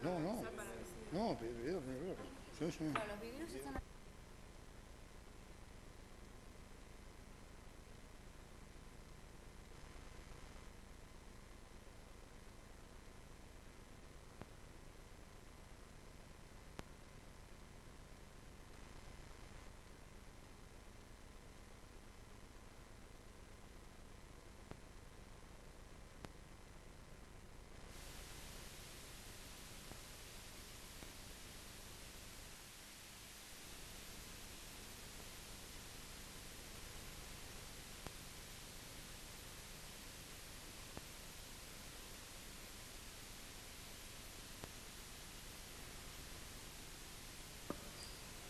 No, no. No, video, video. Sí, sí.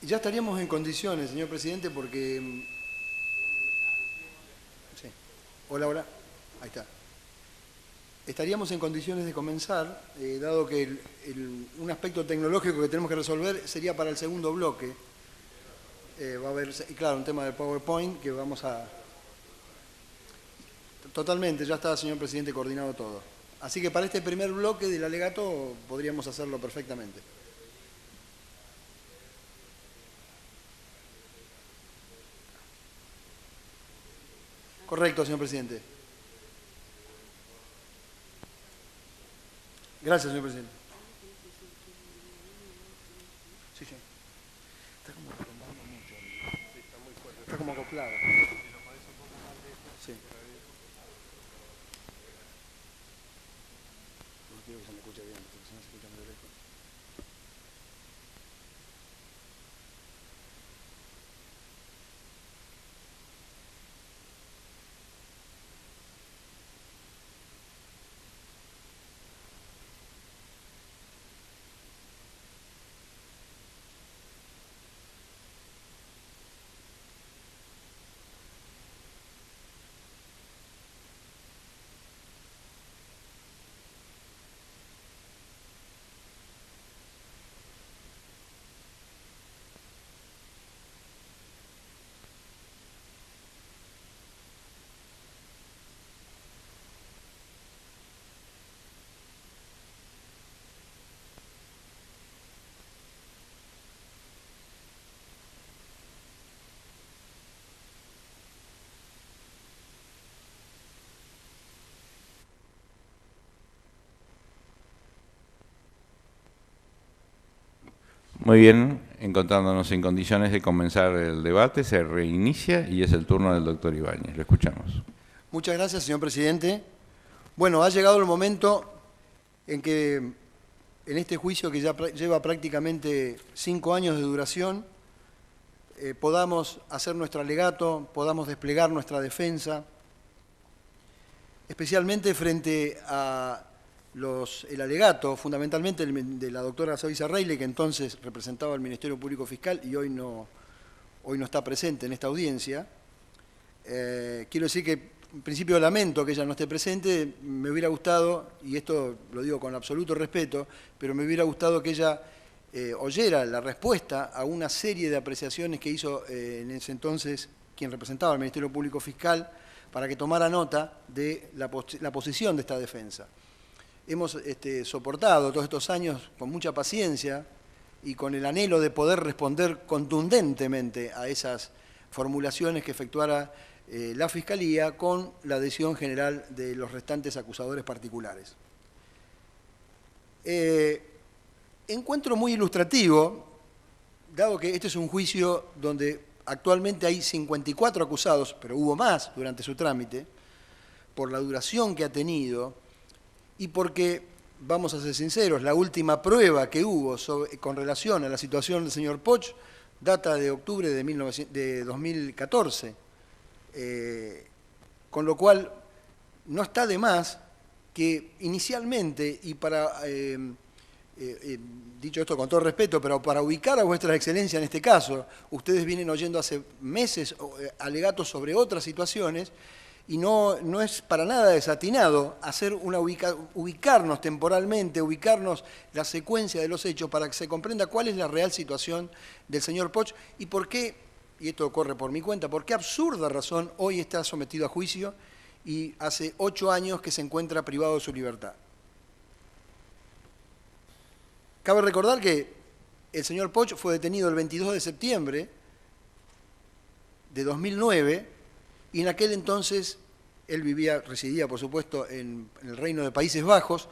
Ya estaríamos en condiciones, señor presidente, porque... Sí. Hola, hola. Ahí está. Estaríamos en condiciones de comenzar, dado que un aspecto tecnológico que tenemos que resolver sería para el segundo bloque. Va a haber, claro, un tema del PowerPoint que vamos a... Totalmente, ya está, señor presidente, coordinado todo. Así que para este primer bloque del alegato podríamos hacerlo perfectamente. Correcto, señor presidente. Gracias, señor presidente. Sí, sí. Está como retumbando mucho. Sí, está muy fuerte. Está como acoplado. Sí. No quiero que se me escuche bien, porque si no se escucha muy lejos. Muy bien, encontrándonos en condiciones de comenzar el debate, se reinicia y es el turno del doctor Ibáñez. Lo escuchamos. Muchas gracias, señor presidente. Bueno, ha llegado el momento en que en este juicio que ya lleva prácticamente 5 años de duración, podamos hacer nuestro alegato, podamos desplegar nuestra defensa, especialmente frente a el alegato, fundamentalmente de la doctora Savisa Reile, que entonces representaba al Ministerio Público Fiscal y hoy no está presente en esta audiencia. Quiero decir que, en principio, lamento que ella no esté presente. Me hubiera gustado, y esto lo digo con absoluto respeto, pero me hubiera gustado que ella oyera la respuesta a una serie de apreciaciones que hizo en ese entonces quien representaba al Ministerio Público Fiscal, para que tomara nota de la posición de esta defensa. Hemos soportado todos estos años con mucha paciencia y con el anhelo de poder responder contundentemente a esas formulaciones que efectuara la Fiscalía con la adhesión general de los restantes acusadores particulares. Encuentro muy ilustrativo, dado que este es un juicio donde actualmente hay 54 acusados, pero hubo más durante su trámite, por la duración que ha tenido y porque, vamos a ser sinceros, la última prueba que hubo con relación a la situación del señor Poch data de octubre de 2014, con lo cual no está de más que inicialmente, y para, dicho esto con todo respeto, pero para ubicar a vuestras excelencias en este caso, ustedes vienen oyendo hace meses alegatos sobre otras situaciones, y no es para nada desatinado hacer ubicarnos temporalmente, ubicarnos la secuencia de los hechos para que se comprenda cuál es la real situación del señor Poch y por qué, y esto corre por mi cuenta, por qué absurda razón hoy está sometido a juicio y hace 8 años que se encuentra privado de su libertad. Cabe recordar que el señor Poch fue detenido el 22 de septiembre de 2009 y en aquel entonces él residía por supuesto en el Reino de Países Bajos,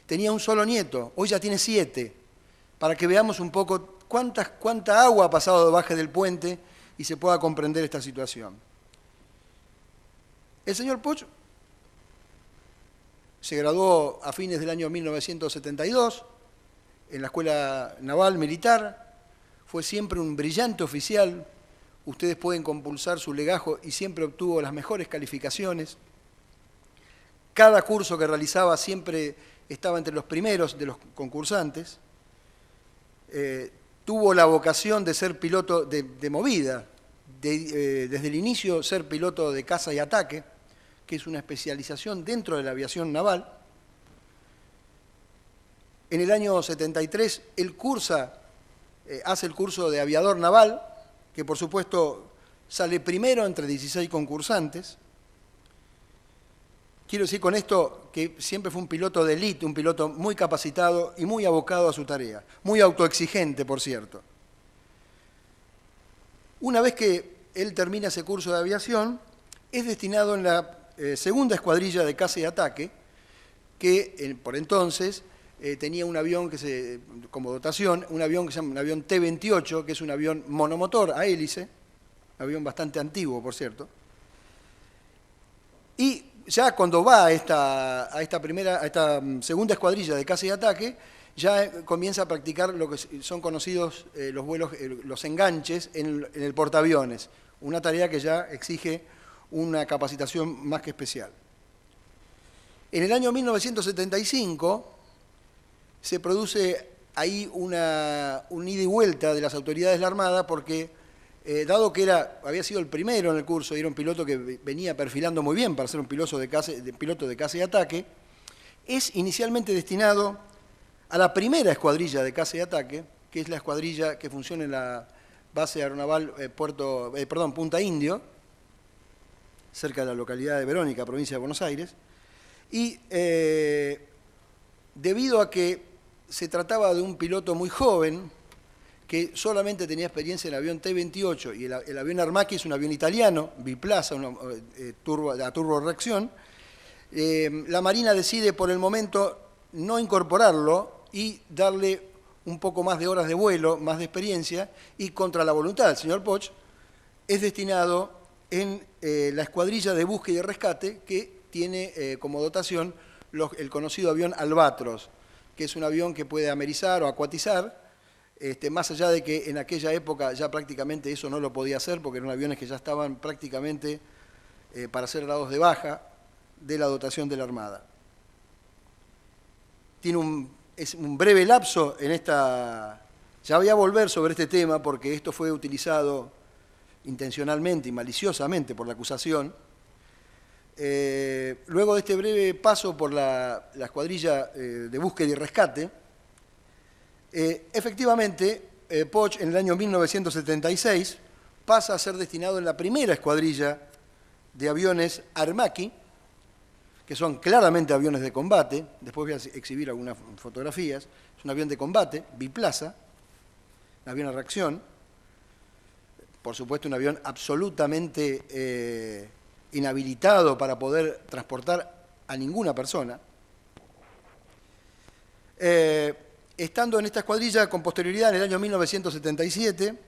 tenía un solo nieto, hoy ya tiene 7, para que veamos un poco cuánta agua ha pasado debajo del puente y se pueda comprender esta situación. El señor Poch se graduó a fines del año 1972 en la Escuela Naval Militar, fue siempre un brillante oficial, ustedes pueden compulsar su legajo y siempre obtuvo las mejores calificaciones. Cada curso que realizaba siempre estaba entre los primeros de los concursantes. Tuvo la vocación de ser piloto de movida, desde el inicio ser piloto de caza y ataque, que es una especialización dentro de la aviación naval. En el año 73 él hace el curso de aviador naval, que por supuesto sale primero entre 16 concursantes. Quiero decir con esto que siempre fue un piloto de élite, un piloto muy capacitado y muy abocado a su tarea, muy autoexigente, por cierto. Una vez que él termina ese curso de aviación, es destinado en la segunda escuadrilla de caza y ataque, que por entonces tenía un avión como dotación, un avión que se llama un avión T-28, que es un avión monomotor a hélice, un avión bastante antiguo, por cierto. Y ya cuando va a esta segunda escuadrilla de caza y ataque, ya comienza a practicar lo que son conocidos los vuelos, los enganches en el portaaviones, una tarea que ya exige una capacitación más que especial. En el año 1975 se produce ahí un ida y vuelta de las autoridades de la Armada porque, dado que había sido el primero en el curso y era un piloto que venía perfilando muy bien para ser un piloto de caza y ataque, es inicialmente destinado a la primera escuadrilla de caza y ataque, que es la escuadrilla que funciona en la base aeronaval Punta Indio, cerca de la localidad de Verónica, provincia de Buenos Aires, y debido a que se trataba de un piloto muy joven, que solamente tenía experiencia en el avión T-28 y el avión Armaki es un avión italiano, biplaza, a turborreacción, la Marina decide por el momento no incorporarlo y darle un poco más de horas de vuelo, más de experiencia, y contra la voluntad del señor Poch, es destinado en la escuadrilla de búsqueda y rescate que tiene como dotación el conocido avión Albatros, que es un avión que puede amerizar o acuatizar, más allá de que en aquella época ya prácticamente eso no lo podía hacer, porque eran aviones que ya estaban prácticamente para ser dados de baja de la dotación de la Armada. Es un breve lapso en esta... Ya voy a volver sobre este tema porque esto fue utilizado intencionalmente y maliciosamente por la acusación. Luego de este breve paso por la escuadrilla de búsqueda y rescate, efectivamente, Poch en el año 1976 pasa a ser destinado en la primera escuadrilla de aviones Armaki, que son claramente aviones de combate, después voy a exhibir algunas fotografías, es un avión de combate, biplaza, un avión a reacción, por supuesto un avión absolutamente inhabilitado para poder transportar a ninguna persona. Estando en esta escuadrilla con posterioridad en el año 1977,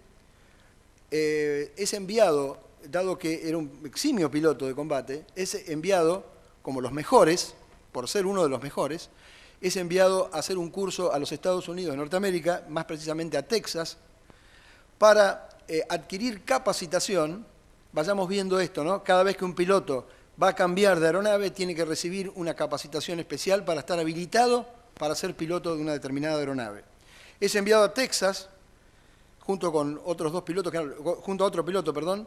es enviado, dado que era un eximio piloto de combate, es enviado como los mejores, por ser uno de los mejores, es enviado a hacer un curso a los Estados Unidos de Norteamérica, más precisamente a Texas, para adquirir capacitación. Vayamos viendo esto, ¿no? Cada vez que un piloto va a cambiar de aeronave, tiene que recibir una capacitación especial para estar habilitado para ser piloto de una determinada aeronave. Es enviado a Texas, junto con otros dos pilotos, junto a otro piloto, perdón,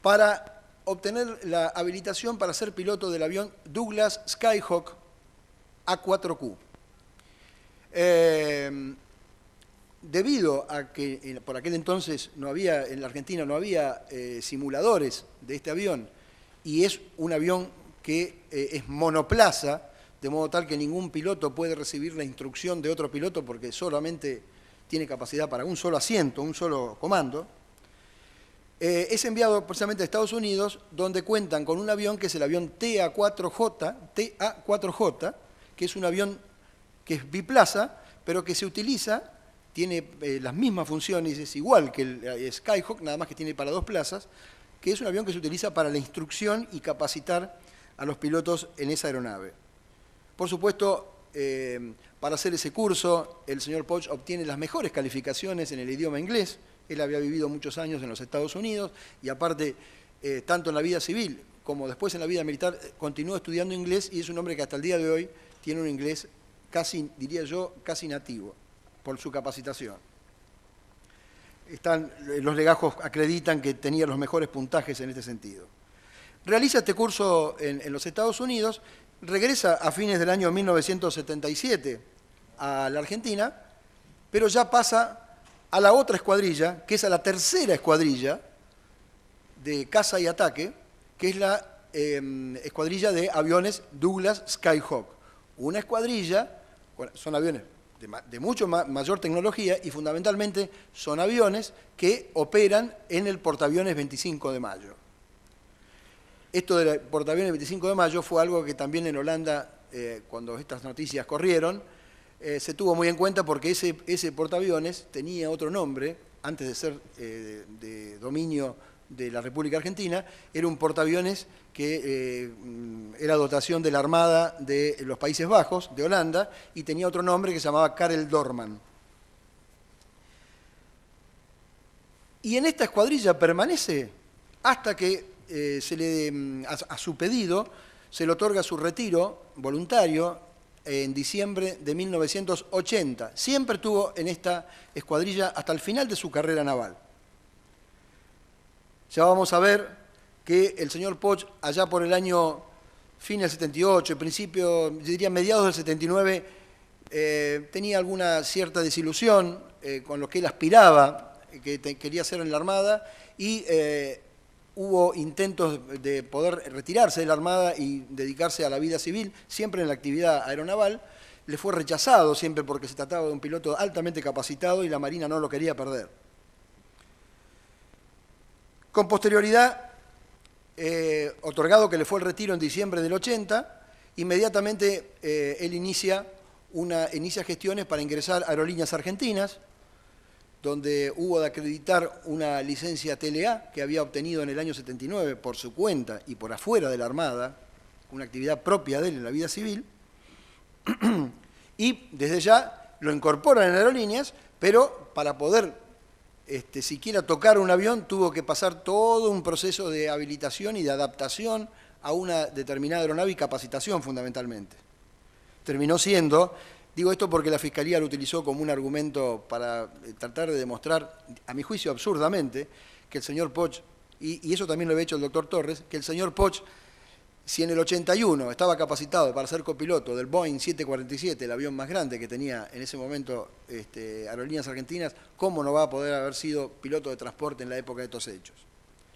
para obtener la habilitación para ser piloto del avión Douglas Skyhawk A4Q. Debido a que por aquel entonces en la Argentina no había simuladores de este avión, y es un avión que es monoplaza, de modo tal que ningún piloto puede recibir la instrucción de otro piloto porque solamente tiene capacidad para un solo asiento, un solo comando. Es enviado precisamente a Estados Unidos, donde cuentan con un avión que es el avión TA-4J, que es un avión que es biplaza, pero que se utiliza, tiene las mismas funciones, es igual que el Skyhawk, nada más que tiene para 2 plazas, que es un avión que se utiliza para la instrucción y capacitar a los pilotos en esa aeronave. Por supuesto, para hacer ese curso, el señor Poch obtiene las mejores calificaciones en el idioma inglés. Él había vivido muchos años en los Estados Unidos y aparte, tanto en la vida civil como después en la vida militar, continuó estudiando inglés y es un hombre que hasta el día de hoy tiene un inglés casi, diría yo, casi nativo, por su capacitación. Los legajos acreditan que tenía los mejores puntajes en este sentido. Realiza este curso en los Estados Unidos, regresa a fines del año 1977 a la Argentina, pero ya pasa a la otra escuadrilla, que es a la tercera escuadrilla de caza y ataque, que es la escuadrilla de aviones Douglas Skyhawk. Una escuadrilla, son aviones de mucho mayor tecnología y fundamentalmente son aviones que operan en el portaaviones 25 de Mayo. Esto del portaaviones 25 de Mayo fue algo que también en Holanda, cuando estas noticias corrieron, se tuvo muy en cuenta porque ese portaaviones tenía otro nombre, antes de ser de dominio de la República Argentina, era un portaaviones que era dotación de la Armada de los Países Bajos, de Holanda, y tenía otro nombre que se llamaba Karel Doorman. Y en esta escuadrilla permanece hasta que a su pedido se le otorga su retiro voluntario en diciembre de 1980. Siempre estuvo en esta escuadrilla hasta el final de su carrera naval. Ya vamos a ver que el señor Poch, allá por el año fin del 78, principio, yo diría mediados del 79, tenía alguna cierta desilusión con lo que él aspiraba, que quería hacer en la Armada, y hubo intentos de poder retirarse de la Armada y dedicarse a la vida civil, siempre en la actividad aeronaval. Le fue rechazado siempre porque se trataba de un piloto altamente capacitado y la Marina no lo quería perder. Con posterioridad, otorgado que le fue el retiro en diciembre del 80, inmediatamente él inicia gestiones para ingresar a Aerolíneas Argentinas, donde hubo de acreditar una licencia TLA que había obtenido en el año 79 por su cuenta y por afuera de la Armada, una actividad propia de él en la vida civil, y desde ya lo incorporan en Aerolíneas, pero para poder siquiera tocar un avión tuvo que pasar todo un proceso de habilitación y de adaptación a una determinada aeronave y capacitación fundamentalmente. Terminó siendo, digo esto porque la Fiscalía lo utilizó como un argumento para tratar de demostrar, a mi juicio absurdamente, que el señor Poch, y eso también lo había hecho el doctor Torres, que el señor Poch, si en el 81 estaba capacitado para ser copiloto del Boeing 747, el avión más grande que tenía en ese momento Aerolíneas Argentinas, ¿cómo no va a poder haber sido piloto de transporte en la época de estos hechos?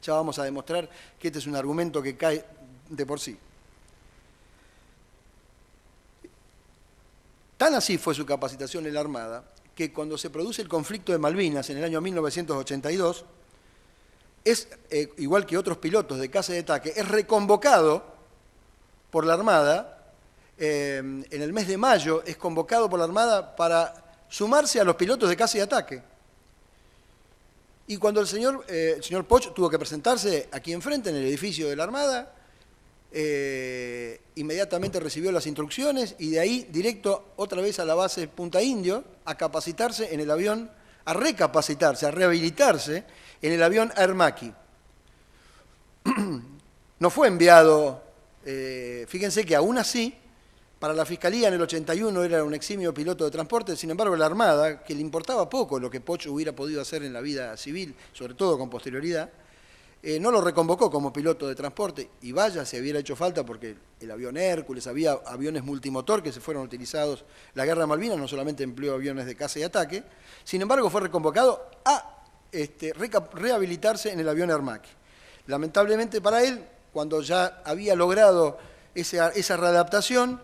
Ya vamos a demostrar que este es un argumento que cae de por sí. Tan así fue su capacitación en la Armada, que cuando se produce el conflicto de Malvinas en el año 1982, es, igual que otros pilotos de caza y de ataque, es reconvocado por la Armada, en el mes de mayo es convocado por la Armada para sumarse a los pilotos de caza y ataque. Y cuando el señor Poch tuvo que presentarse aquí enfrente, en el edificio de la Armada, inmediatamente recibió las instrucciones y de ahí directo otra vez a la base Punta Indio a capacitarse en el avión, a recapacitarse, a rehabilitarse en el avión Air Macchi. No fue enviado, fíjense que aún así, para la Fiscalía en el 81 era un eximio piloto de transporte, sin embargo la Armada, que le importaba poco lo que Poch hubiera podido hacer en la vida civil, sobre todo con posterioridad, no lo reconvocó como piloto de transporte, y vaya si hubiera hecho falta porque el avión Hércules, había aviones multimotor que se fueron utilizados, la Guerra de Malvinas no solamente empleó aviones de caza y ataque, sin embargo fue reconvocado a rehabilitarse en el avión Air Macchi. Lamentablemente para él, cuando ya había logrado esa readaptación,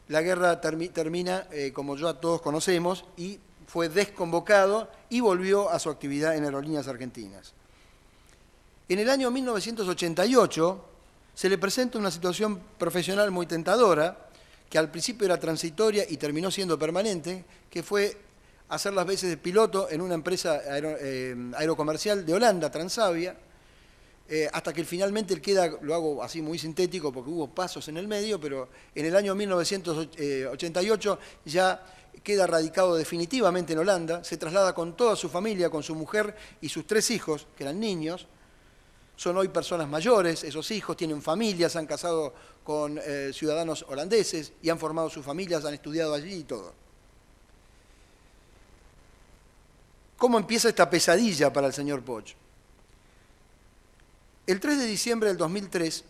la guerra termina, como ya todos conocemos, y fue desconvocado y volvió a su actividad en Aerolíneas Argentinas. En el año 1988 se le presenta una situación profesional muy tentadora, que al principio era transitoria y terminó siendo permanente, que fue hacer las veces de piloto en una empresa aerocomercial de Holanda, Transavia, hasta que finalmente él queda, lo hago así muy sintético porque hubo pasos en el medio, pero en el año 1988 ya queda radicado definitivamente en Holanda, se traslada con toda su familia, con su mujer y sus 3 hijos, que eran niños. Son hoy personas mayores, esos hijos tienen familias, se han casado con ciudadanos holandeses y han formado sus familias, han estudiado allí y todo. ¿Cómo empieza esta pesadilla para el señor Poch? El 3 de diciembre del 2003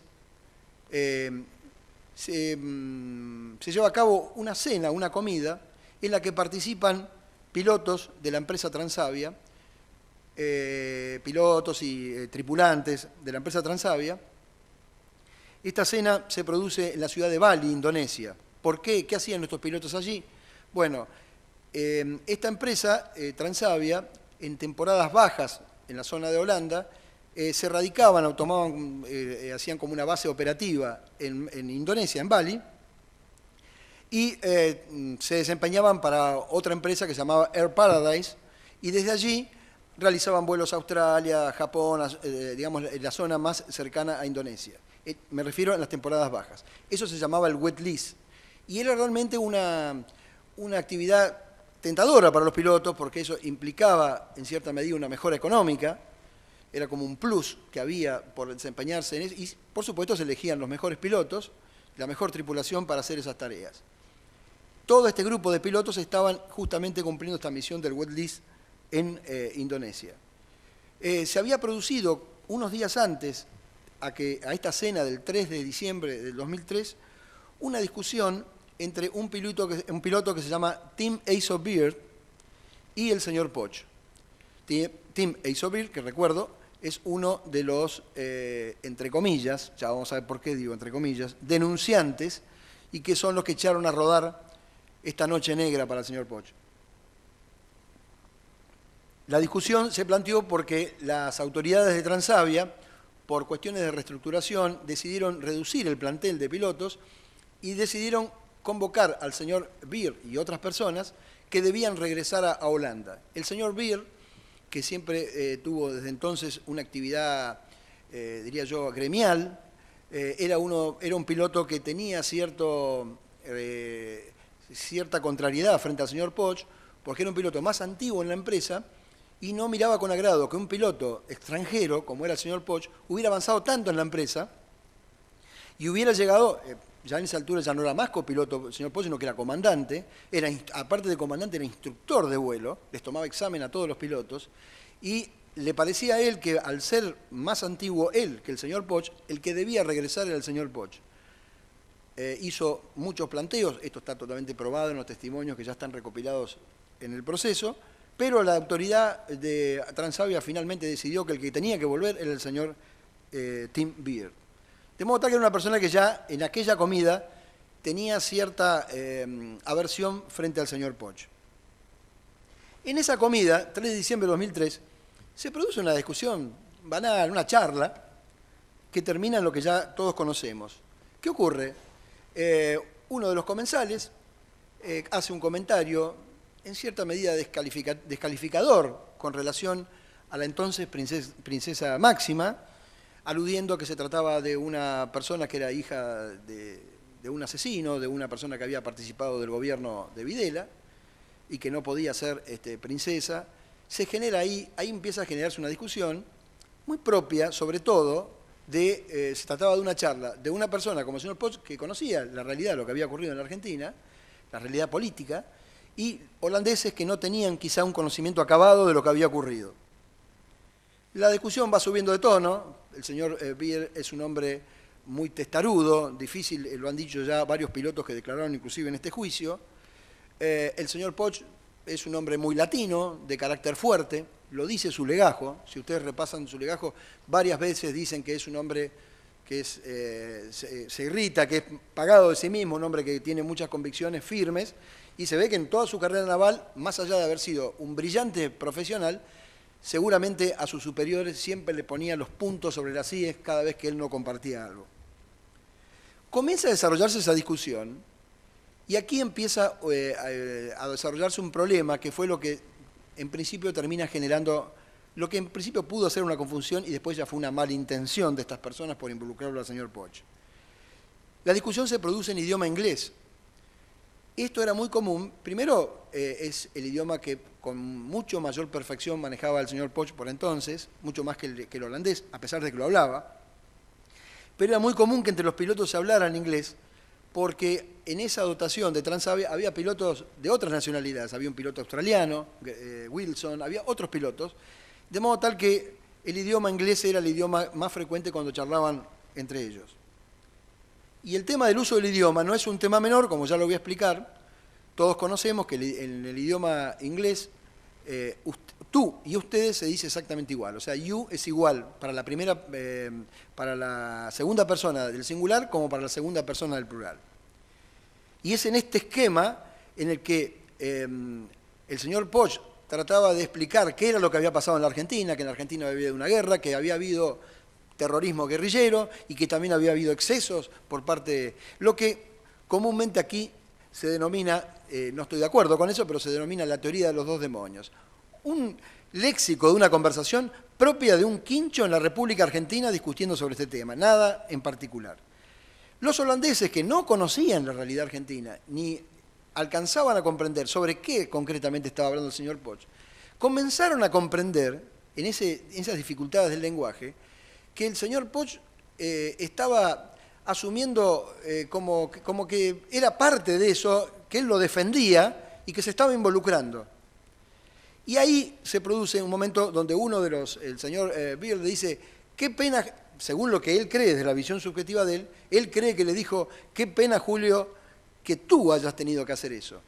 se lleva a cabo una cena, una comida, en la que participan pilotos de la empresa Transavia, pilotos y tripulantes de la empresa Transavia. Esta cena se produce en la ciudad de Bali, Indonesia. ¿Por qué? ¿Qué hacían nuestros pilotos allí? Bueno, esta empresa, Transavia, en temporadas bajas en la zona de Holanda, se radicaban o tomaban, hacían como una base operativa en Indonesia, en Bali, y se desempeñaban para otra empresa que se llamaba Air Paradise, y desde allí realizaban vuelos a Australia, Japón, digamos, la zona más cercana a Indonesia. Me refiero a las temporadas bajas. Eso se llamaba el wet lease, y era realmente una actividad tentadora para los pilotos, porque eso implicaba, en cierta medida, una mejora económica. Era como un plus que había por desempeñarse en eso, y por supuesto se elegían los mejores pilotos, la mejor tripulación para hacer esas tareas. Todo este grupo de pilotos estaban justamente cumpliendo esta misión del wet lease en Indonesia. Se había producido unos días antes a esta cena del 3 de diciembre del 2003 una discusión entre un piloto que se llama Tim Eisobeer y el señor Poch. Tim Eisobeer, que recuerdo, es uno de los, entre comillas, ya vamos a ver por qué digo entre comillas, denunciantes, y que son los que echaron a rodar esta noche negra para el señor Poch. La discusión se planteó porque las autoridades de Transavia, por cuestiones de reestructuración, decidieron reducir el plantel de pilotos y decidieron convocar al señor Beer y otras personas que debían regresar a Holanda. El señor Beer, que siempre tuvo desde entonces una actividad, diría yo, gremial, era un piloto que tenía cierta contrariedad frente al señor Poch, porque era un piloto más antiguo en la empresa y no miraba con agrado que un piloto extranjero, como era el señor Poch, hubiera avanzado tanto en la empresa y hubiera llegado, ya en esa altura ya no era más copiloto el señor Poch, sino que era comandante, aparte de comandante era instructor de vuelo, les tomaba examen a todos los pilotos, y le parecía a él que al ser más antiguo él que el señor Poch, el que debía regresar era el señor Poch. Hizo muchos planteos, esto está totalmente probado en los testimonios que ya están recopilados en el proceso, pero la autoridad de Transavia finalmente decidió que el que tenía que volver era el señor Tim Beer. De modo tal que era una persona que ya en aquella comida tenía cierta aversión frente al señor Poch. En esa comida, 3 de diciembre de 2003, se produce una discusión banal, una charla, que termina en lo que ya todos conocemos. ¿Qué ocurre? Uno de los comensales hace un comentario en cierta medida descalificador con relación a la entonces princesa Máxima, aludiendo a que se trataba de una persona que era hija de un asesino, de una persona que había participado del gobierno de Videla y que no podía ser princesa. Se genera ahí empieza a generarse una discusión muy propia, sobre todo, se trataba de una charla de una persona como el señor Poch, que conocía la realidad de lo que había ocurrido en la Argentina, la realidad política, y holandeses que no tenían quizá un conocimiento acabado de lo que había ocurrido. La discusión va subiendo de tono, el señor Beer es un hombre muy testarudo, difícil, lo han dicho ya varios pilotos que declararon inclusive en este juicio. El señor Poch es un hombre muy latino, de carácter fuerte, lo dice su legajo, si ustedes repasan su legajo, varias veces dicen que es un hombre que es, se irrita, que es pagado de sí mismo, un hombre que tiene muchas convicciones firmes, y se ve que en toda su carrera naval, más allá de haber sido un brillante profesional, seguramente a sus superiores siempre le ponía los puntos sobre las íes cada vez que él no compartía algo. Comienza a desarrollarse esa discusión, y aquí empieza a desarrollarse un problema que fue lo que en principio termina generando, lo que en principio pudo ser una confusión y después ya fue una mala intención de estas personas por involucrarlo al señor Poch. La discusión se produce en idioma inglés. Esto era muy común. Primero, es el idioma que con mucho mayor perfección manejaba el señor Poch por entonces, mucho más que el holandés, a pesar de que lo hablaba. Pero era muy común que entre los pilotos se hablara en inglés, porque en esa dotación de Transavia había pilotos de otras nacionalidades. Había un piloto australiano, Wilson, había otros pilotos, de modo tal que el idioma inglés era el idioma más frecuente cuando charlaban entre ellos. Y el tema del uso del idioma no es un tema menor, como ya lo voy a explicar. Todos conocemos que en el idioma inglés tú y ustedes se dice exactamente igual. O sea, you es igual para la segunda persona del singular como para la segunda persona del plural. Y es en este esquema en el que el señor Poch trataba de explicar qué era lo que había pasado en la Argentina, que en la Argentina había habido una guerra, que había habido terrorismo guerrillero y que también había habido excesos por parte de lo que comúnmente aquí se denomina, no estoy de acuerdo con eso, pero se denomina la teoría de los dos demonios. Un léxico de una conversación propia de un quincho en la República Argentina discutiendo sobre este tema, nada en particular. Los holandeses, que no conocían la realidad argentina, ni alcanzaban a comprender sobre qué concretamente estaba hablando el señor Poch, comenzaron a comprender, en esas dificultades del lenguaje, que el señor Poch estaba asumiendo como que era parte de eso, que él lo defendía y que se estaba involucrando. Y ahí se produce un momento donde el señor Beard le dice, qué pena, según lo que él cree, desde la visión subjetiva de él cree que le dijo, qué pena, Julio, que tú hayas tenido que hacer eso.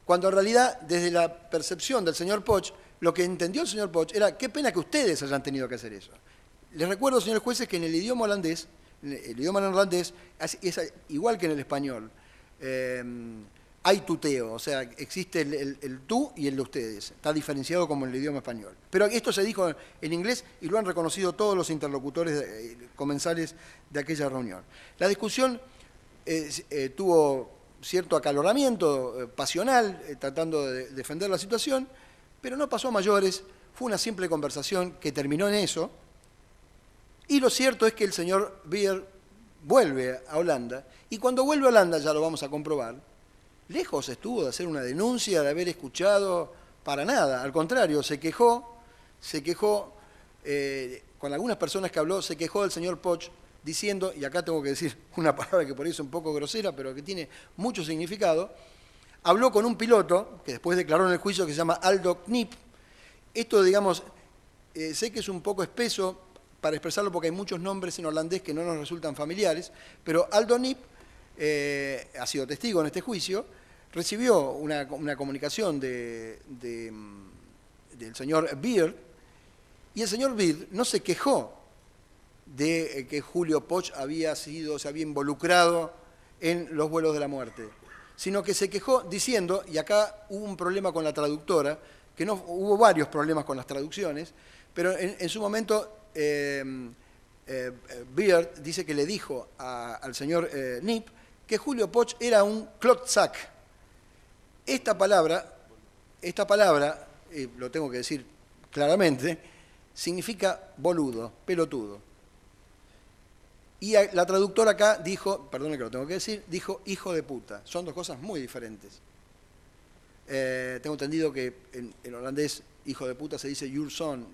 Cuando en realidad, desde la percepción del señor Poch, lo que entendió el señor Poch era, qué pena que ustedes hayan tenido que hacer eso. Les recuerdo, señores jueces, que en el idioma holandés, es igual que en el español, hay tuteo, o sea, existe el tú y el de ustedes. Está diferenciado como en el idioma español. Pero esto se dijo en inglés y lo han reconocido todos los interlocutores comensales de aquella reunión. La discusión tuvo cierto acaloramiento pasional, tratando de defender la situación, pero no pasó a mayores. Fue una simple conversación que terminó en eso. Y lo cierto es que el señor Beard vuelve a Holanda, y cuando vuelve a Holanda, ya lo vamos a comprobar, lejos estuvo de hacer una denuncia, de haber escuchado para nada. Al contrario, se quejó, con algunas personas que habló, se quejó del señor Poch, diciendo, y acá tengo que decir una palabra que por ahí es un poco grosera, pero que tiene mucho significado, habló con un piloto, que después declaró en el juicio, que se llama Aldo Knip. Esto, digamos, sé que es un poco espeso para expresarlo porque hay muchos nombres en holandés que no nos resultan familiares, pero Aldo Knip ha sido testigo en este juicio, recibió una comunicación del señor Beard, y el señor Beard no se quejó de que Julio Poch se había involucrado en los vuelos de la muerte, sino que se quejó diciendo, y acá hubo un problema con la traductora, que no hubo varios problemas con las traducciones, pero en su momento Beard dice que le dijo al señor Knip que Julio Poch era un klotzack. Esta palabra, lo tengo que decir claramente, significa boludo, pelotudo. Y la traductora acá dijo, perdone que lo tengo que decir, dijo hijo de puta. Son dos cosas muy diferentes. Tengo entendido que en holandés hijo de puta se dice your son,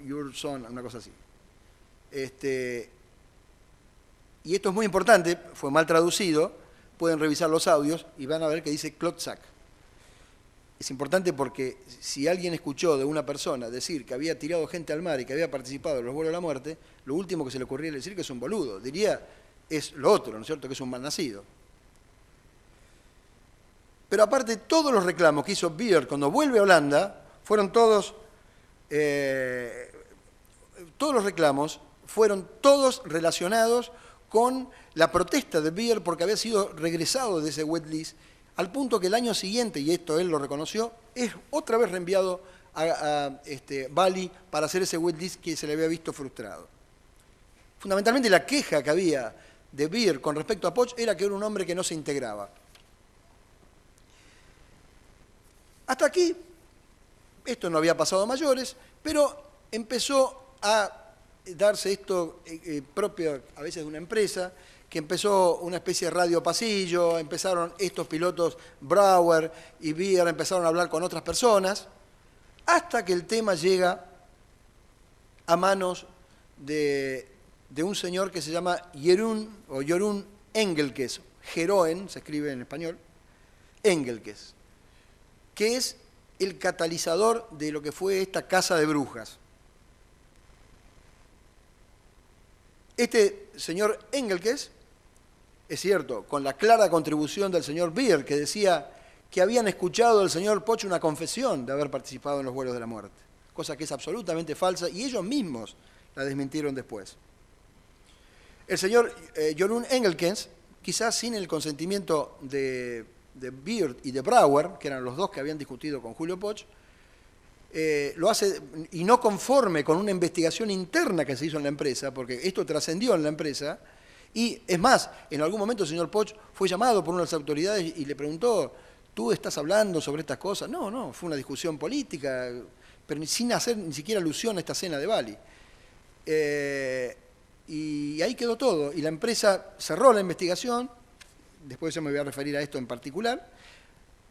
una cosa así. Y esto es muy importante, fue mal traducido, pueden revisar los audios y van a ver que dice klotzack. Es importante porque si alguien escuchó de una persona decir que había tirado gente al mar y que había participado en los vuelos de la muerte, lo último que se le ocurría decir que es un boludo. Diría, es lo otro, ¿no es cierto?, que es un malnacido. Pero aparte, todos los reclamos que hizo Beard cuando vuelve a Holanda, todos los reclamos fueron todos relacionados con la protesta de Beer porque había sido regresado de ese wet list, al punto que el año siguiente, y esto él lo reconoció, es otra vez reenviado a Bali para hacer ese wet list que se le había visto frustrado. Fundamentalmente la queja que había de Beer con respecto a Poch era que era un hombre que no se integraba. Hasta aquí, esto no había pasado a mayores, pero empezó a darse esto propio a veces de una empresa, que empezó una especie de radio pasillo, empezaron estos pilotos, Brouwer y Beer, empezaron a hablar con otras personas, hasta que el tema llega a manos de un señor que se llama Jorun Engelkes, Jeroen, se escribe en español, Engelkes, que es el catalizador de lo que fue esta casa de brujas. Este señor Engelkes, es cierto, con la clara contribución del señor Beer, que decía que habían escuchado del señor Poch una confesión de haber participado en los vuelos de la muerte, cosa que es absolutamente falsa, y ellos mismos la desmintieron después. El señor Jorun Engelkes, quizás sin el consentimiento de Beer y de Brouwer, que eran los dos que habían discutido con Julio Poch, lo hace, y no conforme con una investigación interna que se hizo en la empresa, porque esto trascendió en la empresa, y es más, en algún momento el señor Poch fue llamado por una de las autoridades y le preguntó, ¿tú estás hablando sobre estas cosas? No, fue una discusión política, pero sin hacer ni siquiera alusión a esta cena de Bali. Y ahí quedó todo, y la empresa cerró la investigación, después yo me voy a referir a esto en particular,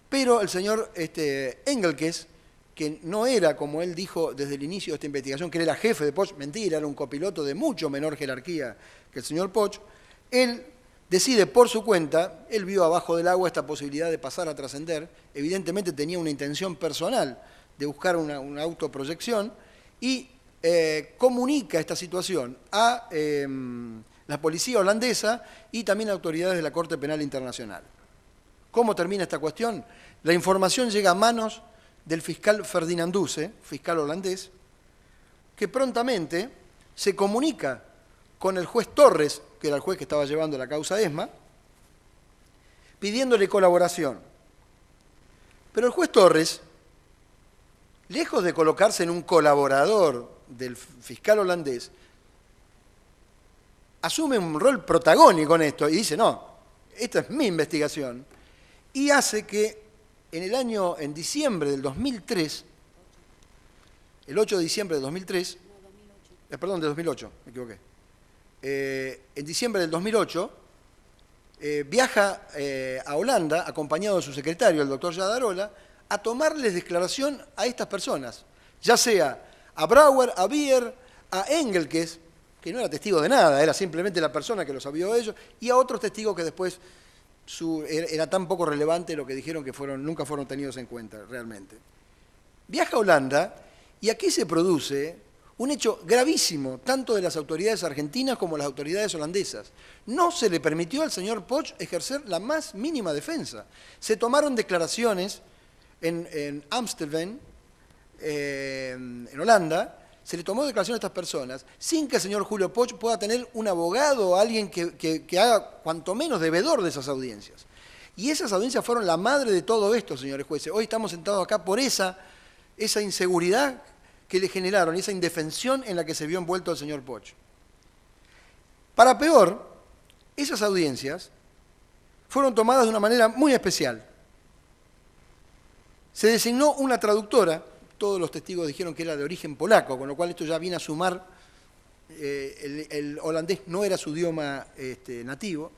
pero el señor Engelkes, que no era, como él dijo desde el inicio de esta investigación, que él era jefe de Poch, mentira, era un copiloto de mucho menor jerarquía que el señor Poch, él decide por su cuenta, él vio abajo del agua esta posibilidad de pasar a trascender, evidentemente tenía una intención personal de buscar una autoproyección, y comunica esta situación a la policía holandesa y también a autoridades de la Corte Penal Internacional. ¿Cómo termina esta cuestión? La información llega a manos del fiscal Ferdinand Duce, fiscal holandés, que prontamente se comunica con el juez Torres, que era el juez que estaba llevando la causa ESMA, pidiéndole colaboración. Pero el juez Torres, lejos de colocarse en un colaborador del fiscal holandés, asume un rol protagónico en esto y dice, no, esta es mi investigación, y hace que en diciembre del 2003, el 8 de diciembre del 2003, perdón, de 2008, me equivoqué, en diciembre del 2008, viaja a Holanda, acompañado de su secretario, el doctor Jadarola, a tomarles declaración a estas personas, ya sea a Brouwer, a Beer, a Engelkes, que no era testigo de nada, era simplemente la persona que los había ellos, y a otros testigos que después era tan poco relevante lo que dijeron que nunca fueron tenidos en cuenta realmente. Viaja a Holanda y aquí se produce un hecho gravísimo, tanto de las autoridades argentinas como de las autoridades holandesas. No se le permitió al señor Poch ejercer la más mínima defensa. Se tomaron declaraciones en Amsterdam, en Holanda, se le tomó declaración a estas personas sin que el señor Julio Poch pueda tener un abogado o alguien que haga cuanto menos devedor de esas audiencias. Y esas audiencias fueron la madre de todo esto, señores jueces. Hoy estamos sentados acá por esa inseguridad que le generaron, esa indefensión en la que se vio envuelto el señor Poch. Para peor, esas audiencias fueron tomadas de una manera muy especial. Se designó una traductora. Todos los testigos dijeron que era de origen polaco, con lo cual esto ya viene a sumar, el holandés no era su idioma nativo.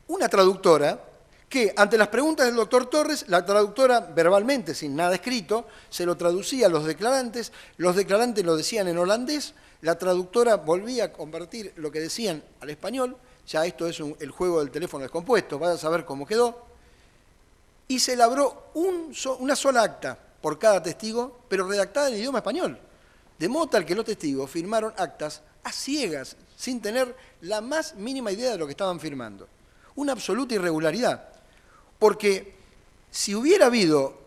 Una traductora que, ante las preguntas del doctor Torres, la traductora verbalmente, sin nada escrito, se lo traducía a los declarantes lo decían en holandés, la traductora volvía a convertir lo que decían al español, ya esto es el juego del teléfono descompuesto, vas a saber cómo quedó. Y se elaboró una sola acta por cada testigo, pero redactada en idioma español. De modo tal que los testigos firmaron actas a ciegas, sin tener la más mínima idea de lo que estaban firmando. Una absoluta irregularidad. Porque si hubiera habido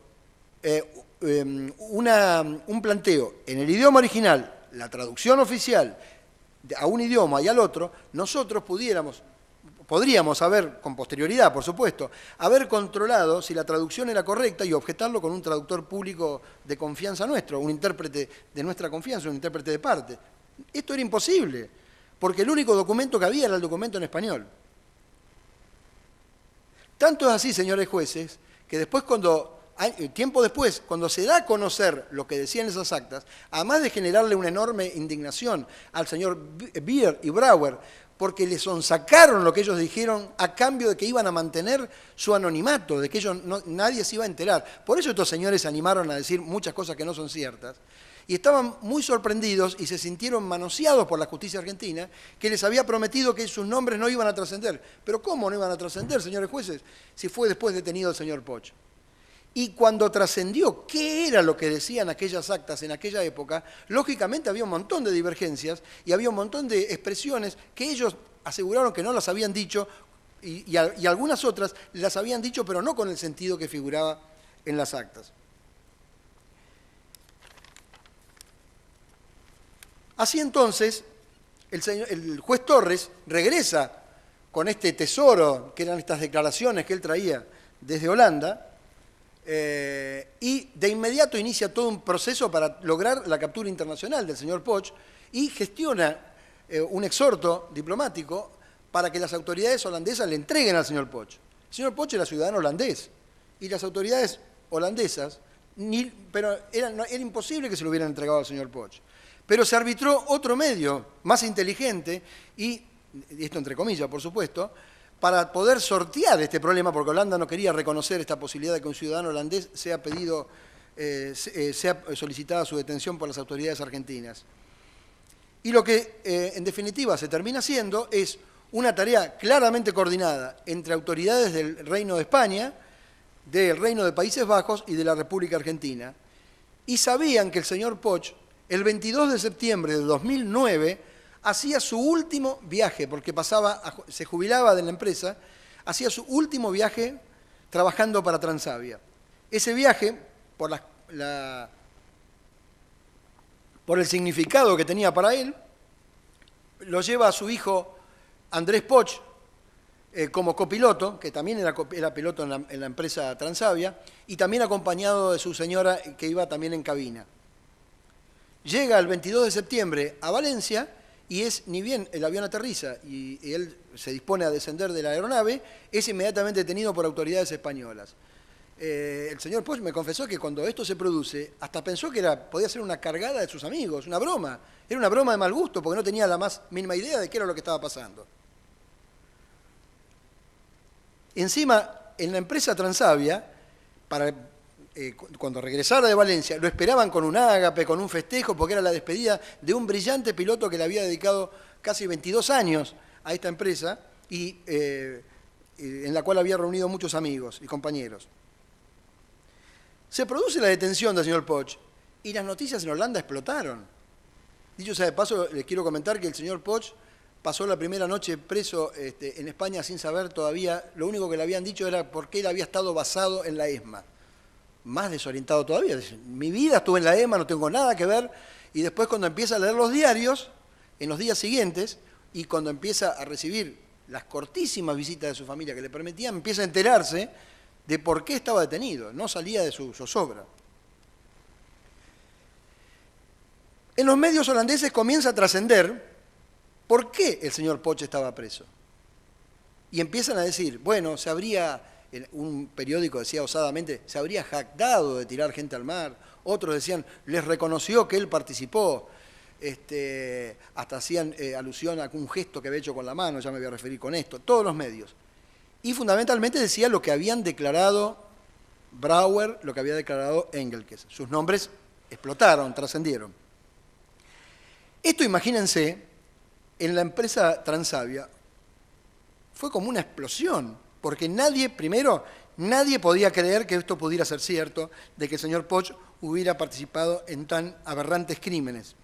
un planteo en el idioma original, la traducción oficial, a un idioma y al otro, nosotros podríamos haber, con posterioridad por supuesto, haber controlado si la traducción era correcta y objetarlo con un traductor público de confianza nuestro, un intérprete de nuestra confianza, un intérprete de parte. Esto era imposible, porque el único documento que había era el documento en español. Tanto es así, señores jueces, que después tiempo después, cuando se da a conocer lo que decían esas actas, además de generarle una enorme indignación al señor Beer y Brauer, porque les sonsacaron lo que ellos dijeron a cambio de que iban a mantener su anonimato, de que nadie se iba a enterar. Por eso estos señores se animaron a decir muchas cosas que no son ciertas. Y estaban muy sorprendidos y se sintieron manoseados por la justicia argentina, que les había prometido que sus nombres no iban a trascender. Pero ¿cómo no iban a trascender, señores jueces, si fue después detenido el señor Poch? Y cuando trascendió qué era lo que decían aquellas actas en aquella época, lógicamente había un montón de divergencias y había un montón de expresiones que ellos aseguraron que no las habían dicho y algunas otras las habían dicho, pero no con el sentido que figuraba en las actas. Así entonces, el juez Torres regresa con este tesoro, que eran estas declaraciones que él traía desde Holanda, y de inmediato inicia todo un proceso para lograr la captura internacional del señor Poch y gestiona un exhorto diplomático para que las autoridades holandesas le entreguen al señor Poch. El señor Poch era ciudadano holandés y las autoridades holandesas, pero era imposible que se lo hubieran entregado al señor Poch. Pero se arbitró otro medio más inteligente y esto entre comillas, por supuesto, para poder sortear este problema, porque Holanda no quería reconocer esta posibilidad de que un ciudadano holandés sea solicitada su detención por las autoridades argentinas. Y lo que, en definitiva, se termina haciendo es una tarea claramente coordinada entre autoridades del Reino de España, del Reino de Países Bajos y de la República Argentina. Y sabían que el señor Poch, el 22 de septiembre de 2009, hacía su último viaje, porque se jubilaba de la empresa, hacía su último viaje trabajando para Transavia. Ese viaje, por el significado que tenía para él, lo lleva a su hijo Andrés Poch como copiloto, que también era piloto en la empresa Transavia, y también acompañado de su señora, que iba también en cabina. Llega el 22 de septiembre a Valencia, y ni bien el avión aterriza y él se dispone a descender de la aeronave, es inmediatamente detenido por autoridades españolas. El señor Poch me confesó que cuando esto se produce, hasta pensó que podía ser una cargada de sus amigos, una broma. Era una broma de mal gusto, porque no tenía la más mínima idea de qué era lo que estaba pasando. Encima, en la empresa Transavia, cuando regresara de Valencia, lo esperaban con un ágape, con un festejo, porque era la despedida de un brillante piloto que le había dedicado casi 22 años a esta empresa y en la cual había reunido muchos amigos y compañeros. Se produce la detención del señor Poch y las noticias en Holanda explotaron. Dicho sea de paso, les quiero comentar que el señor Poch pasó la primera noche preso en España sin saber todavía, lo único que le habían dicho era por qué él había estado basado en la ESMA. Más desorientado todavía. Mi vida estuve en la ESMA, no tengo nada que ver. Y después cuando empieza a leer los diarios, en los días siguientes, y cuando empieza a recibir las cortísimas visitas de su familia que le permitían, empieza a enterarse de por qué estaba detenido. No salía de su zozobra. En los medios holandeses comienza a trascender por qué el señor Poch estaba preso. Y empiezan a decir, bueno, un periódico decía osadamente, se habría jactado de tirar gente al mar. Otros decían, les reconoció que él participó. Hasta hacían alusión a un gesto que había hecho con la mano, ya me voy a referir con esto. Todos los medios. Y fundamentalmente decía lo que habían declarado Brauer, lo que había declarado Engelkes. Sus nombres explotaron, trascendieron. Esto, imagínense, en la empresa Transavia fue como una explosión. Porque nadie podía creer que esto pudiera ser cierto, de que el señor Poch hubiera participado en tan aberrantes crímenes.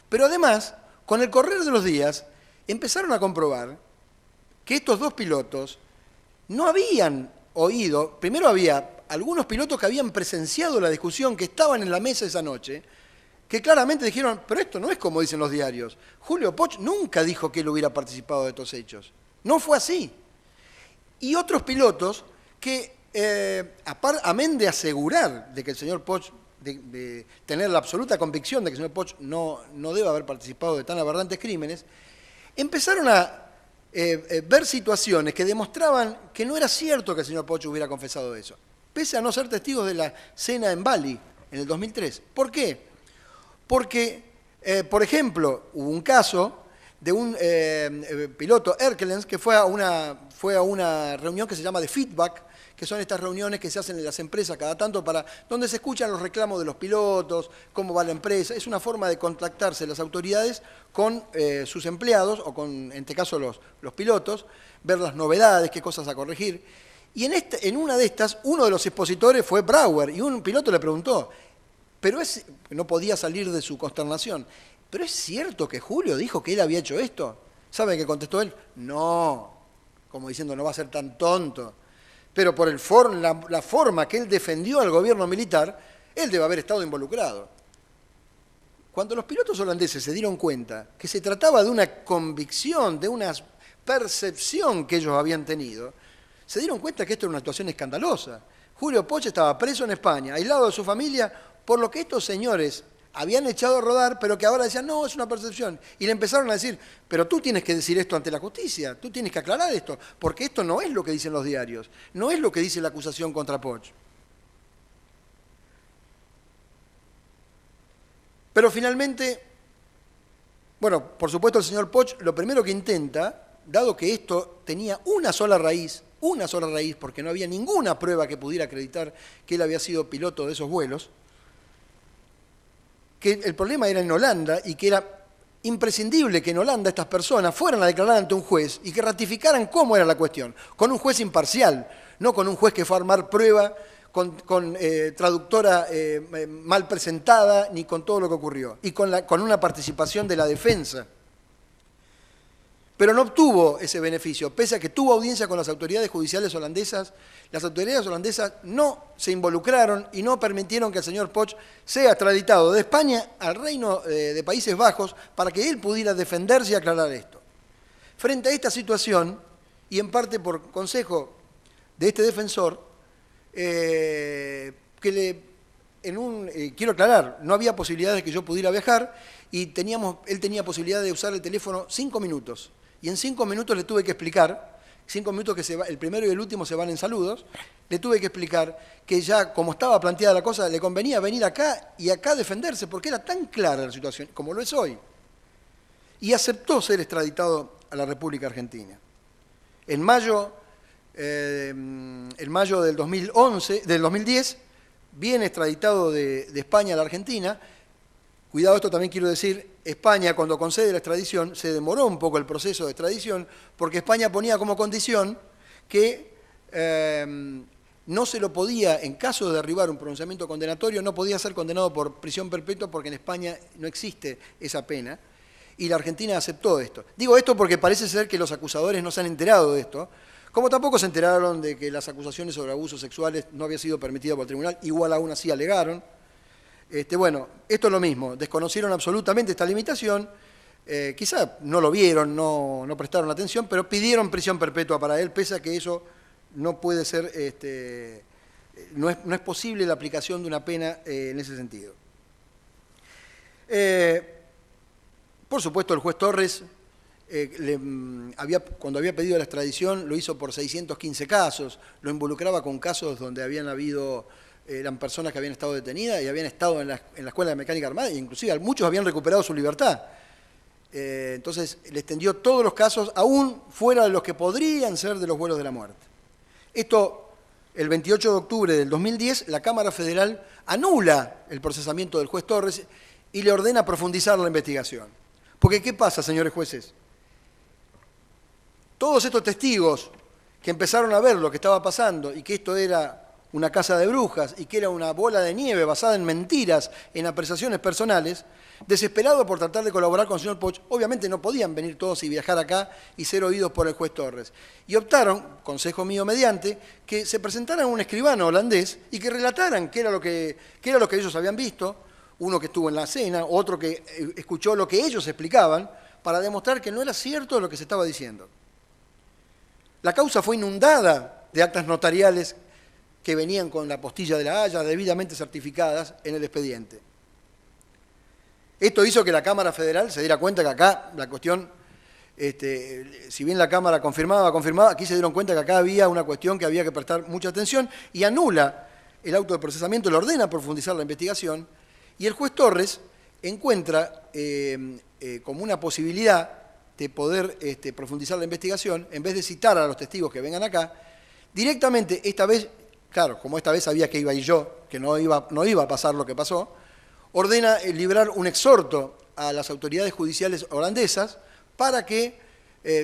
Pero además, con el correr de los días, empezaron a comprobar que estos dos pilotos no habían oído, primero había algunos pilotos que habían presenciado la discusión, que estaban en la mesa esa noche, que claramente dijeron, pero esto no es como dicen los diarios. Julio Poch nunca dijo que él hubiera participado de estos hechos. No fue así. Y otros pilotos que, amén de asegurar de que el señor Poch, de tener la absoluta convicción de que el señor Poch no debe haber participado de tan aberrantes crímenes, empezaron a ver situaciones que demostraban que no era cierto que el señor Poch hubiera confesado eso, pese a no ser testigos de la cena en Bali en el 2003. ¿Por qué? Porque, por ejemplo, hubo un caso de un piloto, Erkelens, que fue a una reunión que se llama de feedback, que son estas reuniones que se hacen en las empresas cada tanto donde se escuchan los reclamos de los pilotos, cómo va la empresa. Es una forma de contactarse las autoridades con sus empleados, o con, en este caso, los pilotos, ver las novedades, qué cosas a corregir. Y en una de estas, uno de los expositores fue Brauer, y un piloto le preguntó, no podía salir de su consternación, ¿pero es cierto que Julio dijo que él había hecho esto? ¿Sabe qué contestó él? No, como diciendo, no va a ser tan tonto. Pero por la forma que él defendió al gobierno militar, él debe haber estado involucrado. Cuando los pilotos holandeses se dieron cuenta que se trataba de una convicción, de una percepción que ellos habían tenido, se dieron cuenta que esto era una situación escandalosa. Julio Poch estaba preso en España, aislado de su familia, por lo que estos señores habían echado a rodar, pero que ahora decían, no, es una percepción. Y le empezaron a decir, pero tú tienes que decir esto ante la justicia, tú tienes que aclarar esto, porque esto no es lo que dicen los diarios, no es lo que dice la acusación contra Poch. Pero finalmente, bueno, por supuesto el señor Poch lo primero que intenta, dado que esto tenía una sola raíz, porque no había ninguna prueba que pudiera acreditar que él había sido piloto de esos vuelos, que el problema era en Holanda y que era imprescindible que en Holanda estas personas fueran a declarar ante un juez y que ratificaran cómo era la cuestión, con un juez imparcial, no con un juez que fue a armar prueba con traductora mal presentada, ni con todo lo que ocurrió, y con una participación de la defensa. Pero no obtuvo ese beneficio, pese a que tuvo audiencia con las autoridades judiciales holandesas. Las autoridades holandesas no se involucraron y no permitieron que el señor Poch sea extraditado de España al Reino de Países Bajos para que él pudiera defenderse y aclarar esto. Frente a esta situación, y en parte por consejo de este defensor, quiero aclarar, no había posibilidad de que yo pudiera viajar y él tenía posibilidad de usar el teléfono 5 minutos. Y en 5 minutos le tuve que explicar, 5 minutos que el primero y el último se van en saludos, le tuve que explicar que ya como estaba planteada la cosa, le convenía venir acá y acá defenderse, porque era tan clara la situación, como lo es hoy. Y aceptó ser extraditado a la República Argentina. En mayo del 2010, viene extraditado de España a la Argentina. Cuidado, esto también quiero decir, España cuando concede la extradición, se demoró un poco el proceso de extradición, porque España ponía como condición que no se lo podía, en caso de derribar un pronunciamiento condenatorio, no podía ser condenado por prisión perpetua porque en España no existe esa pena, y la Argentina aceptó esto. Digo esto porque parece ser que los acusadores no se han enterado de esto, como tampoco se enteraron de que las acusaciones sobre abusos sexuales no habían sido permitidas por el tribunal, igual aún así alegaron. Bueno, esto es lo mismo, desconocieron absolutamente esta limitación, quizá no lo vieron, no prestaron atención, pero pidieron prisión perpetua para él, pese a que eso no puede ser, no es posible la aplicación de una pena en ese sentido. Por supuesto, el juez Torres, cuando había pedido la extradición, lo hizo por 615 casos, lo involucraba con casos donde eran personas que habían estado detenidas y habían estado en la Escuela de Mecánica Armada, e inclusive muchos habían recuperado su libertad. Entonces, le extendió todos los casos, aún fuera de los que podrían ser de los vuelos de la muerte. Esto, el 28 de octubre del 2010, la Cámara Federal anula el procesamiento del juez Torres y le ordena profundizar la investigación. Porque, ¿qué pasa, señores jueces? Todos estos testigos que empezaron a ver lo que estaba pasando y que esto era una casa de brujas y que era una bola de nieve basada en mentiras, en apreciaciones personales, desesperados por tratar de colaborar con el señor Poch, obviamente no podían venir todos y viajar acá y ser oídos por el juez Torres. Y optaron, consejo mío mediante, que se presentaran un escribano holandés y que relataran qué era lo que ellos habían visto, uno que estuvo en la cena, otro que escuchó lo que ellos explicaban, para demostrar que no era cierto lo que se estaba diciendo. La causa fue inundada de actas notariales que venían con la postilla de la Haya, debidamente certificadas en el expediente. Esto hizo que la Cámara Federal se diera cuenta que acá la cuestión, si bien la Cámara confirmaba, aquí se dieron cuenta que acá había una cuestión que había que prestar mucha atención y anula el auto de procesamiento, le ordena profundizar la investigación y el juez Torres encuentra como una posibilidad de poder profundizar la investigación, en vez de citar a los testigos que vengan acá, directamente esta vez, claro, como esta vez sabía que iba a ir yo, que no iba a pasar lo que pasó, ordena librar un exhorto a las autoridades judiciales holandesas para que,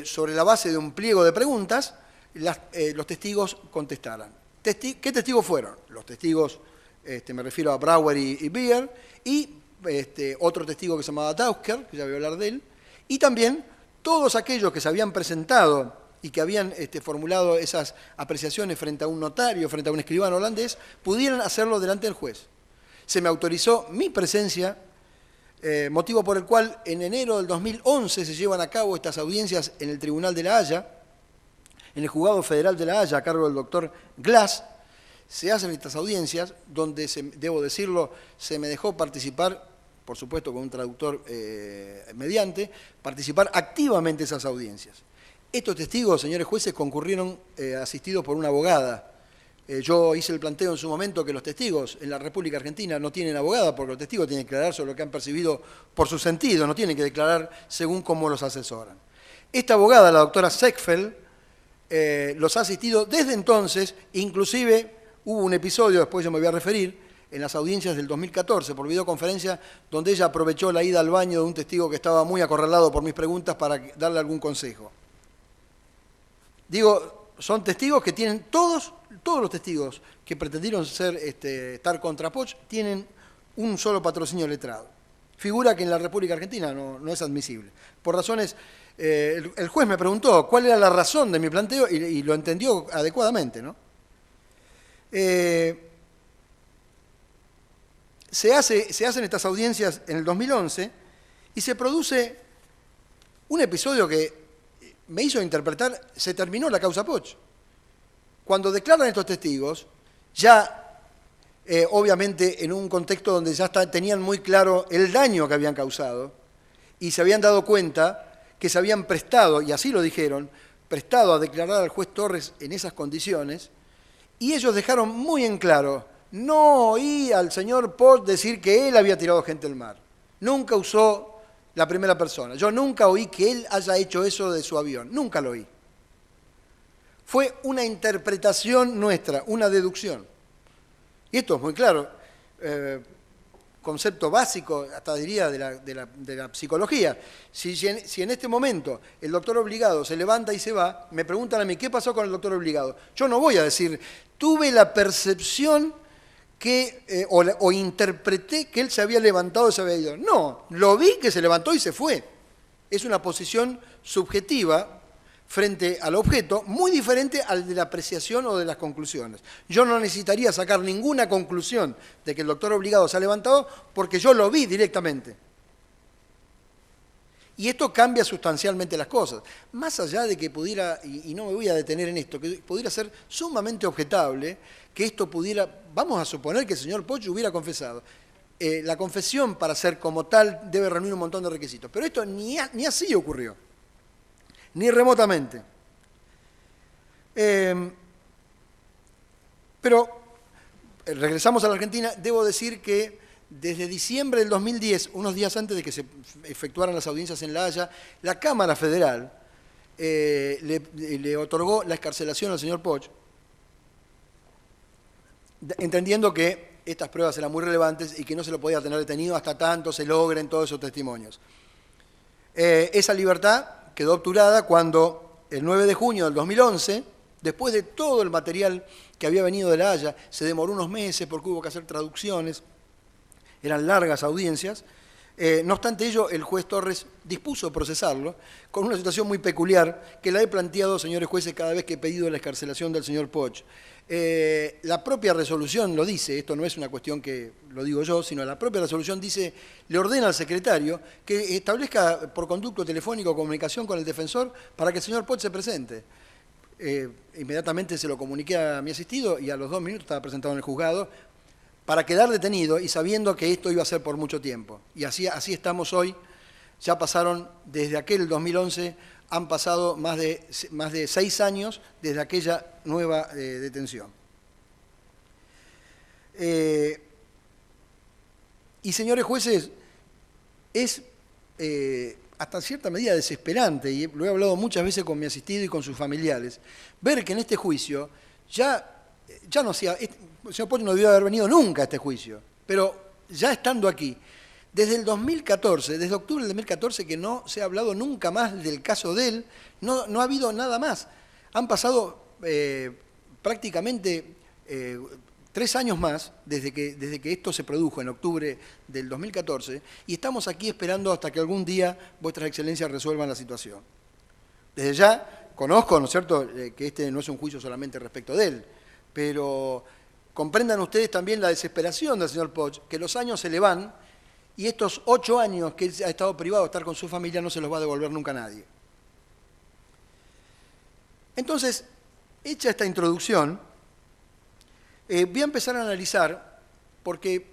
sobre la base de un pliego de preguntas, los testigos contestaran. ¿Qué testigos fueron? Los testigos, me refiero a Brouwer y Beer, y otro testigo que se llamaba Dausker, que ya voy a hablar de él, y también todos aquellos que se habían presentado y que habían formulado esas apreciaciones frente a un notario, frente a un escribano holandés, pudieran hacerlo delante del juez. Se me autorizó mi presencia, motivo por el cual en enero del 2011 se llevan a cabo estas audiencias en el Tribunal de La Haya, en el Juzgado Federal de La Haya, a cargo del doctor Glass. Se hacen estas audiencias donde, debo decirlo, se me dejó participar, por supuesto con un traductor mediante, participar activamente en esas audiencias. Estos testigos, señores jueces, concurrieron asistidos por una abogada. Yo hice el planteo en su momento que los testigos en la República Argentina no tienen abogada, porque los testigos tienen que declarar sobre lo que han percibido por su sentido, no tienen que declarar según cómo los asesoran. Esta abogada, la doctora Seckfeld, los ha asistido desde entonces, inclusive hubo un episodio, después yo me voy a referir, en las audiencias del 2014 por videoconferencia, donde ella aprovechó la ida al baño de un testigo que estaba muy acorralado por mis preguntas para darle algún consejo. Digo, son testigos que tienen, todos los testigos que pretendieron estar contra Poch tienen un solo patrocinio letrado. Figura que en la República Argentina no es admisible. Por razones, el juez me preguntó cuál era la razón de mi planteo y lo entendió adecuadamente, ¿no? Se hacen estas audiencias en el 2011 y se produce un episodio que me hizo interpretar, se terminó la causa Poch. Cuando declaran estos testigos, ya obviamente en un contexto donde ya tenían muy claro el daño que habían causado y se habían dado cuenta que se habían prestado, y así lo dijeron, prestado a declarar al juez Torres en esas condiciones, y ellos dejaron muy en claro, no oí al señor Poch decir que él había tirado gente al mar. Nunca usó la primera persona. Yo nunca oí que él haya hecho eso de su avión. Nunca lo oí. Fue una interpretación nuestra, una deducción. Y esto es muy claro. Concepto básico, hasta diría, de la psicología. Si en este momento el doctor obligado se levanta y se va, me preguntan a mí, ¿qué pasó con el doctor obligado? Yo no voy a decir, tuve la percepción que, o interpreté que él se había levantado y se había ido. No, lo vi que se levantó y se fue. Es una posición subjetiva frente al objeto, muy diferente al de la apreciación o de las conclusiones. Yo no necesitaría sacar ninguna conclusión de que el doctor obligado se ha levantado porque yo lo vi directamente. Y esto cambia sustancialmente las cosas. Más allá de que pudiera, y no me voy a detener en esto, que pudiera ser sumamente objetable, que esto pudiera, vamos a suponer que el señor Poch hubiera confesado. La confesión, para ser como tal, debe reunir un montón de requisitos. Pero esto ni así ocurrió. Ni remotamente. Pero, regresamos a la Argentina, debo decir que desde diciembre del 2010, unos días antes de que se efectuaran las audiencias en La Haya, la Cámara Federal le otorgó la excarcelación al señor Poch, entendiendo que estas pruebas eran muy relevantes y que no se lo podía tener detenido hasta tanto se logren todos esos testimonios. Esa libertad quedó obturada cuando el 9 de junio del 2011, después de todo el material que había venido de La Haya, se demoró unos meses porque hubo que hacer traducciones, eran largas audiencias. No obstante ello, el juez Torres dispuso procesarlo con una situación muy peculiar que la he planteado, señores jueces, cada vez que he pedido la excarcelación del señor Poch. La propia resolución lo dice, esto no es una cuestión que lo digo yo, sino la propia resolución dice, le ordena al secretario que establezca por conducto telefónico comunicación con el defensor para que el señor Poch se presente. Inmediatamente se lo comuniqué a mi asistido y a los 2 minutos estaba presentado en el juzgado para quedar detenido y sabiendo que esto iba a ser por mucho tiempo. Y así estamos hoy. Ya pasaron, desde aquel 2011, han pasado más de 6 años desde aquella nueva detención. Y señores jueces, es hasta cierta medida desesperante, y lo he hablado muchas veces con mi asistido y con sus familiares, ver que en este juicio ya no sea, el señor Poch no debió haber venido nunca a este juicio, pero ya estando aquí, desde el 2014, desde octubre del 2014, que no se ha hablado nunca más del caso de él, no ha habido nada más. Han pasado prácticamente 3 años más desde que esto se produjo en octubre del 2014 y estamos aquí esperando hasta que algún día vuestras excelencias resuelvan la situación. Desde ya conozco, ¿no es cierto?, que este no es un juicio solamente respecto de él, pero comprendan ustedes también la desesperación del señor Poch, que los años se le van y estos 8 años que él ha estado privado de estar con su familia no se los va a devolver nunca a nadie. Entonces, hecha esta introducción, voy a empezar a analizar, porque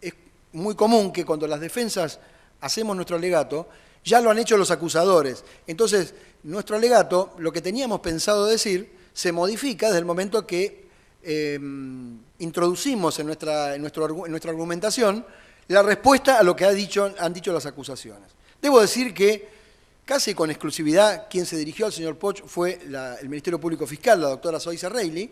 es muy común que cuando las defensas hacemos nuestro alegato, ya lo han hecho los acusadores. Entonces, nuestro alegato, lo que teníamos pensado decir, se modifica desde el momento que introducimos en nuestra argumentación la respuesta a lo que han dicho las acusaciones. Debo decir que casi con exclusividad quien se dirigió al señor Poch fue el Ministerio Público Fiscal, la doctora Zoisa Reilly.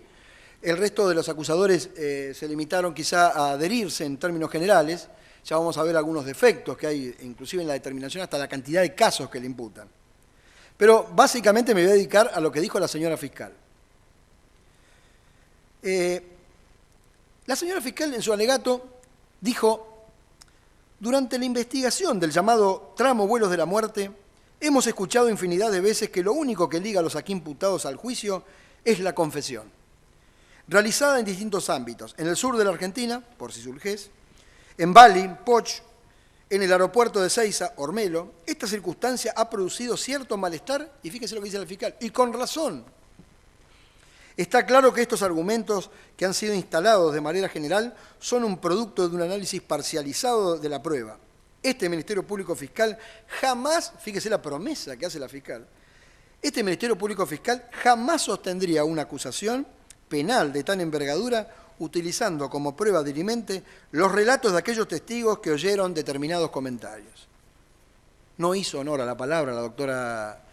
El resto de los acusadores se limitaron quizá a adherirse en términos generales. Ya vamos a ver algunos defectos que hay, inclusive en la determinación, hasta la cantidad de casos que le imputan. Pero básicamente me voy a dedicar a lo que dijo la señora fiscal. La señora fiscal en su alegato dijo: durante la investigación del llamado tramo Vuelos de la Muerte, hemos escuchado infinidad de veces que lo único que liga a los aquí imputados al juicio es la confesión, realizada en distintos ámbitos, en el sur de la Argentina, por Cisulgés, en Bali, Poch, en el aeropuerto de Seiza, Ormelo. Esta circunstancia ha producido cierto malestar, y fíjese lo que dice la fiscal, y con razón. Está claro que estos argumentos que han sido instalados de manera general son un producto de un análisis parcializado de la prueba. Este Ministerio Público Fiscal jamás, fíjese la promesa que hace la fiscal, este Ministerio Público Fiscal jamás sostendría una acusación penal de tan envergadura utilizando como prueba dirimente los relatos de aquellos testigos que oyeron determinados comentarios. No hizo honor a la palabra la doctora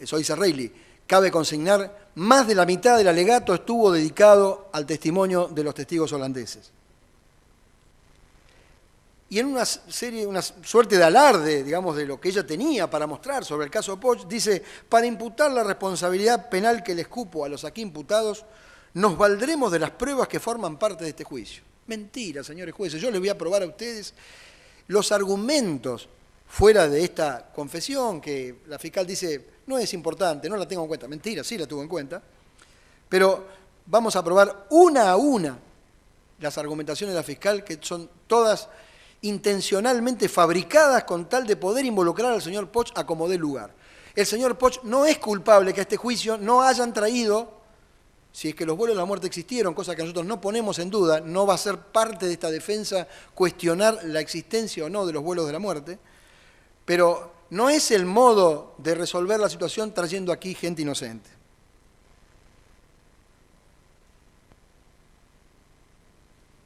Zoisa Reilly. Cabe consignar, más de la mitad del alegato estuvo dedicado al testimonio de los testigos holandeses. Y en una suerte de alarde, digamos, de lo que ella tenía para mostrar sobre el caso Poch, dice: para imputar la responsabilidad penal que les cupo a los aquí imputados, nos valdremos de las pruebas que forman parte de este juicio. Mentira, señores jueces. Yo les voy a probar a ustedes los argumentos fuera de esta confesión que la fiscal dice no es importante, no la tengo en cuenta. Mentira, sí la tuvo en cuenta. Pero vamos a probar una a una las argumentaciones de la fiscal, que son todas intencionalmente fabricadas con tal de poder involucrar al señor Poch a como dé lugar. El señor Poch no es culpable que a este juicio no hayan traído, si es que los vuelos de la muerte existieron, cosa que nosotros no ponemos en duda, no va a ser parte de esta defensa cuestionar la existencia o no de los vuelos de la muerte, pero no es el modo de resolver la situación trayendo aquí gente inocente.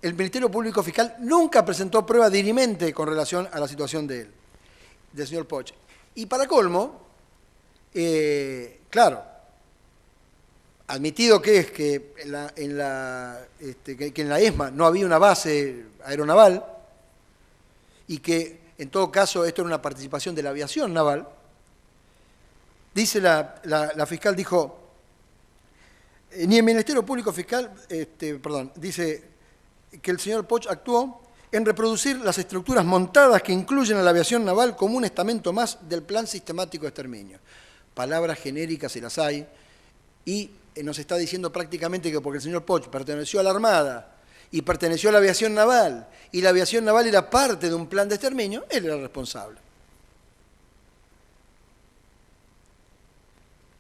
El Ministerio Público Fiscal nunca presentó prueba dirimente con relación a la situación de él, del señor Poch. Y para colmo, claro, admitido que es que en la ESMA no había una base aeronaval y que en todo caso esto era una participación de la aviación naval, dice la fiscal, dijo, ni el Ministerio Público Fiscal, dice que el señor Poch actuó en reproducir las estructuras montadas que incluyen a la aviación naval como un estamento más del plan sistemático de exterminio. Palabras genéricas se las hay, y nos está diciendo prácticamente que porque el señor Poch perteneció a la Armada y perteneció a la aviación naval, y la aviación naval era parte de un plan de exterminio, él era responsable.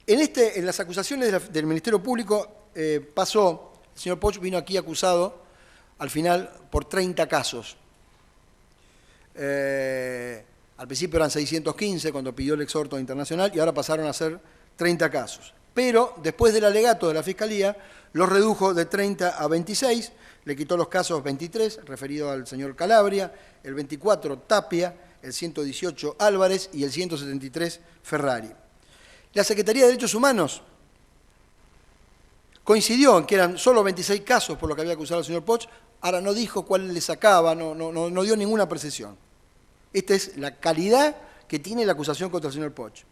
En las acusaciones del Ministerio Público pasó, el señor Poch vino aquí acusado al final por 30 casos. Al principio eran 615 cuando pidió el exhorto internacional y ahora pasaron a ser 30 casos. Pero después del alegato de la Fiscalía los redujo de 30 a 26, le quitó los casos 23, referido al señor Calabria, el 24 Tapia, el 118 Álvarez y el 173 Ferrari. La Secretaría de Derechos Humanos coincidió en que eran solo 26 casos por lo que había acusado al señor Poch, ahora no dijo cuál le sacaba, no dio ninguna precisión. Esta es la calidad que tiene la acusación contra el señor Poch.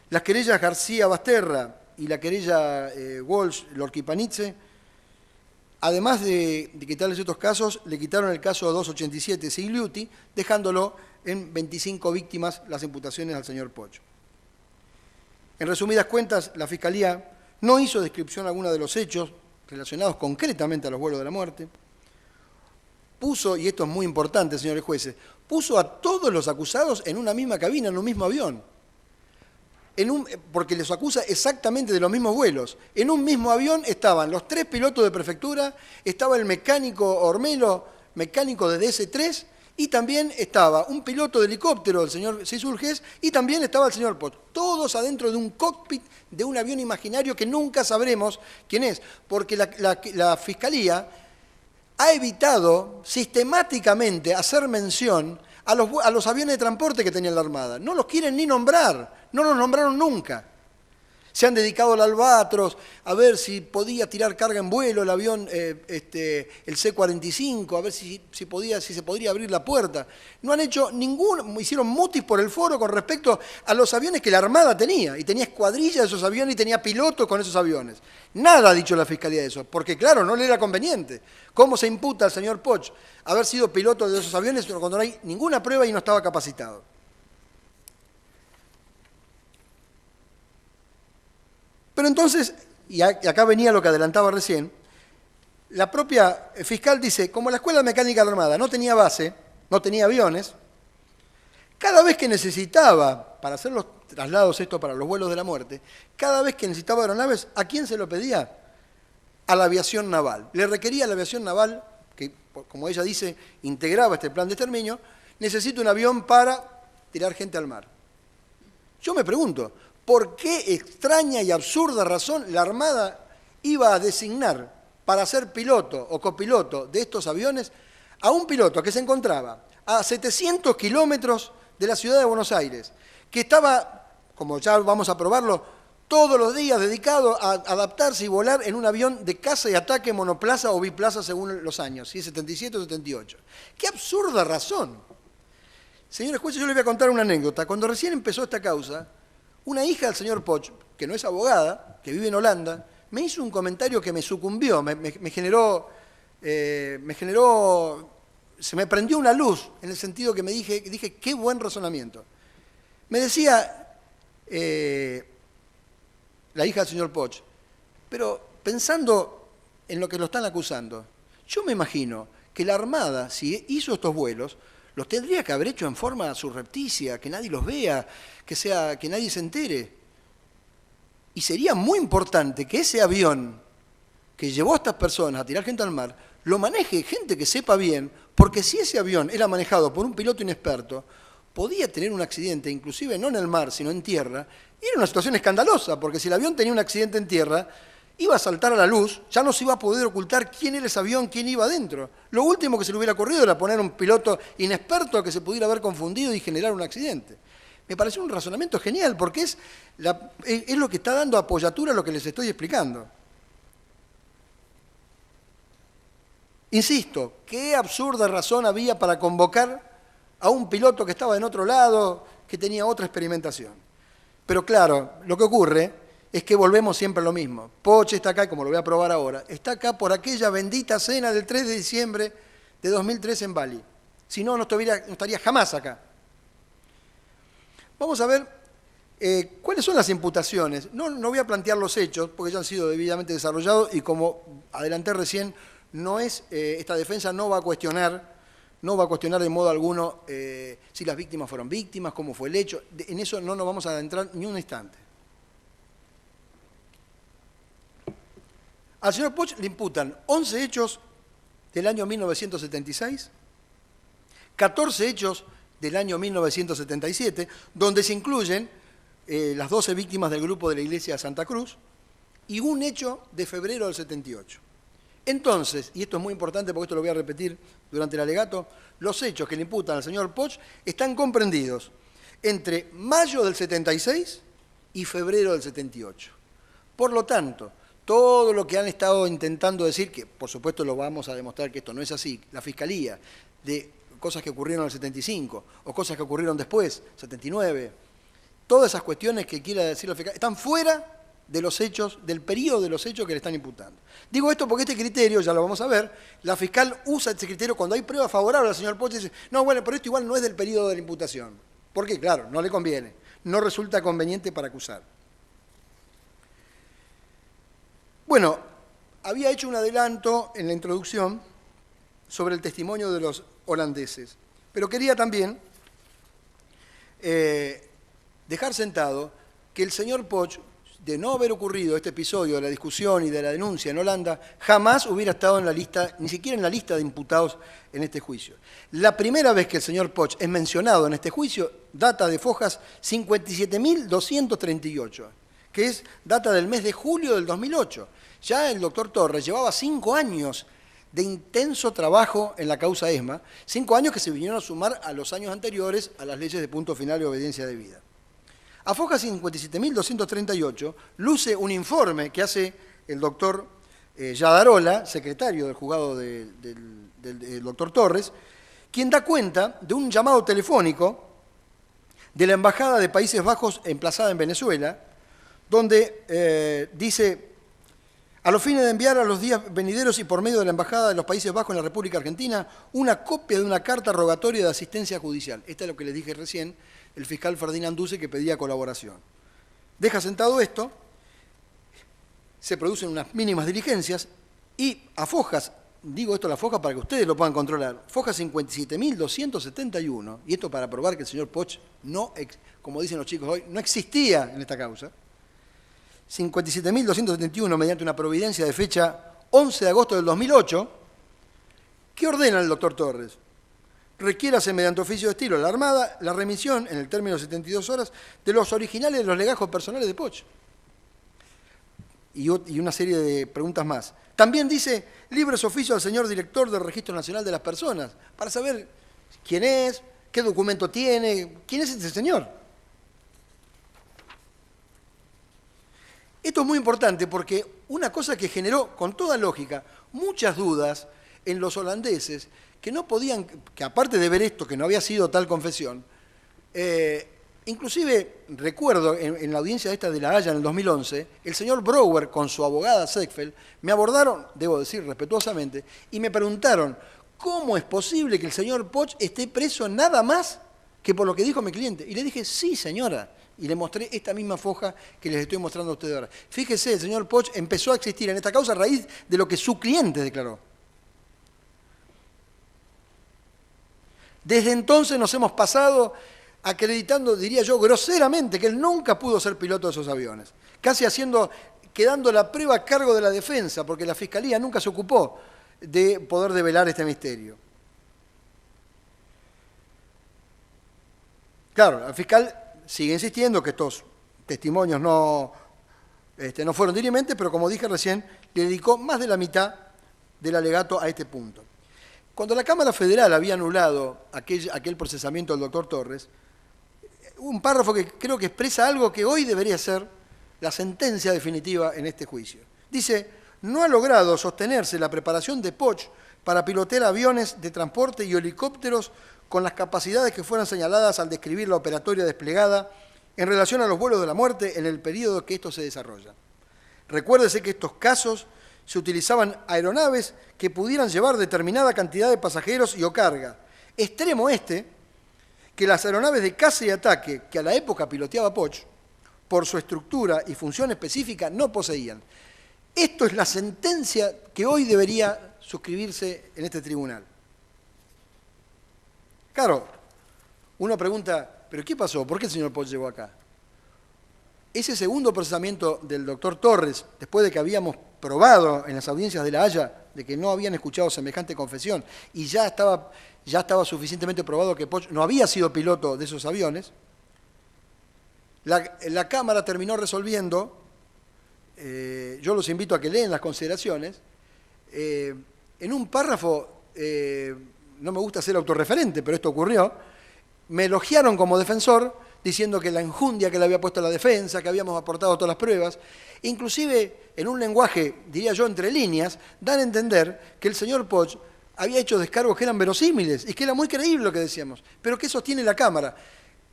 Las querellas García Basterra y la querella Walsh-Lorquipanidze, además de quitarles estos casos, le quitaron el caso 287 Sigliuti, dejándolo en 25 víctimas las imputaciones al señor Poch. En resumidas cuentas, la Fiscalía no hizo descripción alguna de los hechos relacionados concretamente a los vuelos de la muerte. Puso, y esto es muy importante, señores jueces, puso a todos los acusados en una misma cabina, en un mismo avión. Porque les acusa exactamente de los mismos vuelos. En un mismo avión estaban los 3 pilotos de prefectura, estaba el mecánico Ormelo, mecánico de DS-3, y también estaba un piloto de helicóptero, el señor Cisurges, y también estaba el señor Poch. Todos adentro de un cockpit de un avión imaginario que nunca sabremos quién es, porque la Fiscalía ha evitado sistemáticamente hacer mención a los aviones de transporte que tenía la Armada. No los quieren ni nombrar, no los nombraron nunca. Se han dedicado al Albatros, a ver si podía tirar carga en vuelo el avión, el C-45, a ver si se podría abrir la puerta. No han hecho hicieron mutis por el foro con respecto a los aviones que la Armada tenía, y tenía escuadrillas de esos aviones y tenía pilotos con esos aviones. Nada ha dicho la Fiscalía de eso, porque claro, no le era conveniente. ¿Cómo se imputa al señor Poch haber sido piloto de esos aviones cuando no hay ninguna prueba y no estaba capacitado? Pero entonces, y acá venía lo que adelantaba recién, la propia fiscal dice, como la Escuela Mecánica de la Armada no tenía base, no tenía aviones, cada vez que necesitaba, para hacer los traslados para los vuelos de la muerte, cada vez que necesitaba aeronaves, ¿a quién se lo pedía? A la aviación naval. Le requería a la aviación naval, que como ella dice, integraba este plan de exterminio, necesito un avión para tirar gente al mar. Yo me pregunto, ¿por qué extraña y absurda razón la Armada iba a designar para ser piloto o copiloto de estos aviones a un piloto que se encontraba a 700 kilómetros de la ciudad de Buenos Aires, que estaba, como ya vamos a probarlo, todos los días dedicado a adaptarse y volar en un avión de caza y ataque monoplaza o biplaza según los años, ¿sí? 77 o 78? ¡Qué absurda razón! Señores jueces, yo les voy a contar una anécdota. Cuando recién empezó esta causa, una hija del señor Poch, que no es abogada, que vive en Holanda, me hizo un comentario que me sucumbió, me generó, se me prendió una luz, en el sentido que dije, qué buen razonamiento. Me decía la hija del señor Poch, pero pensando en lo que lo están acusando, yo me imagino que la Armada, si hizo estos vuelos, los tendría que haber hecho en forma surrepticia, que nadie los vea, que nadie se entere. Y sería muy importante que ese avión que llevó a estas personas a tirar gente al mar, lo maneje gente que sepa bien, porque si ese avión era manejado por un piloto inexperto, podía tener un accidente, inclusive no en el mar, sino en tierra, y era una situación escandalosa, porque si el avión tenía un accidente en tierra, iba a saltar a la luz, ya no se iba a poder ocultar quién era ese avión, quién iba adentro. Lo último que se le hubiera ocurrido era poner un piloto inexperto que se pudiera haber confundido y generar un accidente. Me pareció un razonamiento genial, porque es lo que está dando apoyatura a lo que les estoy explicando. Insisto, qué absurda razón había para convocar a un piloto que estaba en otro lado, que tenía otra experimentación. Pero claro, lo que ocurre es que volvemos siempre a lo mismo. Poch está acá, como lo voy a probar ahora, está acá por aquella bendita cena del 3 de diciembre de 2003 en Bali. Si no, no estaría jamás acá. Vamos a ver ¿Cuáles son las imputaciones? No voy a plantear los hechos, porque ya han sido debidamente desarrollados y como adelanté recién, esta defensa no va a cuestionar de modo alguno si las víctimas fueron víctimas, cómo fue el hecho. En eso no nos vamos a adentrar ni un instante. Al señor Poch le imputan 11 hechos del año 1976, 14 hechos del año 1977, donde se incluyen las 12 víctimas del grupo de la iglesia de Santa Cruz, y un hecho de febrero del 78. Entonces, y esto es muy importante porque esto lo voy a repetir durante el alegato, los hechos que le imputan al señor Poch están comprendidos entre mayo del 76 y febrero del 78. Por lo tanto, todo lo que han estado intentando decir, que por supuesto lo vamos a demostrar que esto no es así, la Fiscalía, de cosas que ocurrieron en el 75 o cosas que ocurrieron después, 79, todas esas cuestiones que quiera decir la Fiscalía están fuera de los hechos, del periodo de los hechos que le están imputando. Digo esto porque este criterio, ya lo vamos a ver, la fiscal usa este criterio cuando hay prueba favorable al señor Poch y dice, no, bueno, pero esto igual no es del periodo de la imputación. Porque, claro, no le conviene, no resulta conveniente para acusar. Bueno, había hecho un adelanto en la introducción sobre el testimonio de los holandeses, pero quería también dejar sentado que el señor Poch, de no haber ocurrido este episodio de la discusión y de la denuncia en Holanda, jamás hubiera estado en la lista, ni siquiera en la lista de imputados en este juicio. La primera vez que el señor Poch es mencionado en este juicio data de Fojas 57.238, que es data del mes de julio del 2008. Ya el doctor Torres llevaba 5 años de intenso trabajo en la causa ESMA, 5 años que se vinieron a sumar a los años anteriores a las leyes de punto final y obediencia debida. A Fojas 57.238 luce un informe que hace el doctor Yadarola, secretario del juzgado del doctor Torres, quien da cuenta de un llamado telefónico de la Embajada de Países Bajos emplazada en Venezuela, donde dice, a los fines de enviar a los días venideros y por medio de la Embajada de los Países Bajos en la República Argentina una copia de una carta rogatoria de asistencia judicial. Esto es lo que les dije recién, el fiscal Ferdinand Duce, que pedía colaboración. Deja sentado esto, se producen unas mínimas diligencias y a Fojas, digo esto a la Fojas para que ustedes lo puedan controlar, Fojas 57.271, y esto para probar que el señor Poch no, como dicen los chicos hoy, no existía en esta causa, 57.271 mediante una providencia de fecha 11 de agosto del 2008, ¿qué ordena el doctor Torres? Requiérase mediante oficio de estilo de la Armada la remisión, en el término de 72 horas, de los originales de los legajos personales de Poch. Y una serie de preguntas más. También dice, libres oficio al señor director del Registro Nacional de las Personas, para saber quién es, qué documento tiene, quién es este señor. Esto es muy importante porque una cosa que generó, con toda lógica, muchas dudas en los holandeses, que no podían, que aparte de ver esto, que no había sido tal confesión, inclusive recuerdo en la audiencia esta de La Haya en el 2011, el señor Brouwer con su abogada Seckfeld me abordaron, debo decir respetuosamente, y me preguntaron, ¿cómo es posible que el señor Poch esté preso nada más que por lo que dijo mi cliente? Y le dije, sí señora, y le mostré esta misma foja que les estoy mostrando a ustedes ahora. Fíjese, el señor Poch empezó a existir en esta causa a raíz de lo que su cliente declaró. Desde entonces nos hemos pasado acreditando, diría yo, groseramente, que él nunca pudo ser piloto de esos aviones. Casi quedando la prueba a cargo de la defensa, porque la Fiscalía nunca se ocupó de poder develar este misterio. Claro, el fiscal sigue insistiendo que estos testimonios no fueron dirimentes, pero como dije recién, le dedicó más de la mitad del alegato a este punto. Cuando la Cámara Federal había anulado aquel procesamiento del doctor Torres, un párrafo que creo que expresa algo que hoy debería ser la sentencia definitiva en este juicio. Dice, no ha logrado sostenerse la preparación de Poch para pilotear aviones de transporte y helicópteros con las capacidades que fueran señaladas al describir la operatoria desplegada en relación a los vuelos de la muerte en el periodo que esto se desarrolla. Recuérdese que estos casos se utilizaban aeronaves que pudieran llevar determinada cantidad de pasajeros y o carga. Extremo que las aeronaves de caza y ataque que a la época piloteaba Poch por su estructura y función específica, no poseían. Esto es la sentencia que hoy debería suscribirse en este tribunal. Claro, uno pregunta, ¿pero qué pasó? ¿Por qué el señor Poch llegó acá? Ese segundo procesamiento del doctor Torres, después de que habíamos probado en las audiencias de La Haya de que no habían escuchado semejante confesión y ya estaba suficientemente probado que Poch no había sido piloto de esos aviones, la Cámara terminó resolviendo, yo los invito a que lean las consideraciones, en un párrafo, no me gusta ser autorreferente, pero esto ocurrió, me elogiaron como defensor, diciendo que la enjundia que le había puesto a la defensa, que habíamos aportado todas las pruebas, inclusive en un lenguaje, diría yo, entre líneas, dan a entender que el señor Poch había hecho descargos que eran verosímiles y que era muy creíble lo que decíamos, pero ¿qué sostiene la Cámara?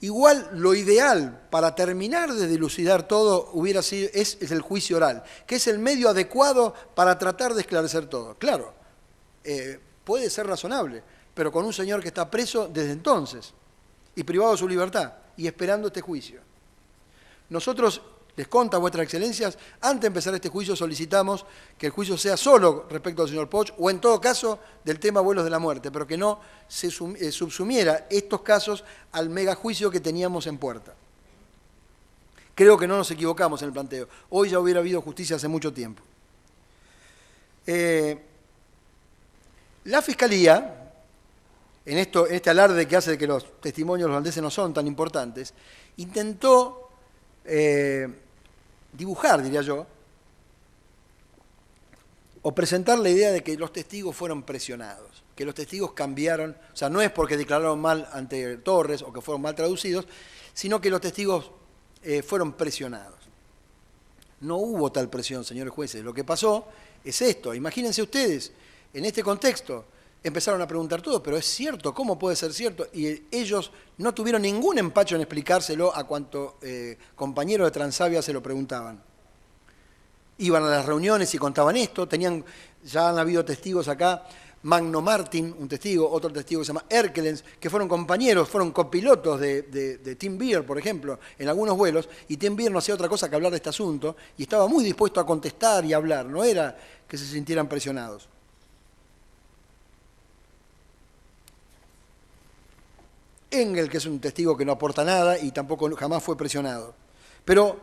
Igual lo ideal para terminar de dilucidar todo hubiera sido, es el juicio oral, que es el medio adecuado para tratar de esclarecer todo. Claro, puede ser razonable, pero con un señor que está preso desde entonces y privado de su libertad y esperando este juicio. Nosotros, les consta, vuestras excelencias, antes de empezar este juicio solicitamos que el juicio sea solo respecto al señor Poch o en todo caso del tema vuelos de la muerte, pero que no se subsumiera estos casos al megajuicio que teníamos en puerta. Creo que no nos equivocamos en el planteo. Hoy ya hubiera habido justicia hace mucho tiempo. La Fiscalía, en este alarde que hace de que los testimonios holandeses no son tan importantes, intentó dibujar, diría yo, o presentar la idea de que los testigos fueron presionados, que los testigos cambiaron, o sea, no es porque declararon mal ante Torres o que fueron mal traducidos, sino que los testigos fueron presionados. No hubo tal presión, señores jueces. Lo que pasó es esto. Imagínense ustedes, en este contexto, empezaron a preguntar todo, pero es cierto, ¿cómo puede ser cierto? Y ellos no tuvieron ningún empacho en explicárselo a cuanto compañeros de Transavia se lo preguntaban. Iban a las reuniones y contaban esto, ya han habido testigos acá, Magno Martin, un testigo, otro testigo que se llama Erkelens, que fueron compañeros, fueron copilotos de Tim Beer, por ejemplo, en algunos vuelos, y Tim Beer no hacía otra cosa que hablar de este asunto, y estaba muy dispuesto a contestar y hablar, no era que se sintieran presionados. Engel, que es un testigo que no aporta nada y tampoco jamás fue presionado. Pero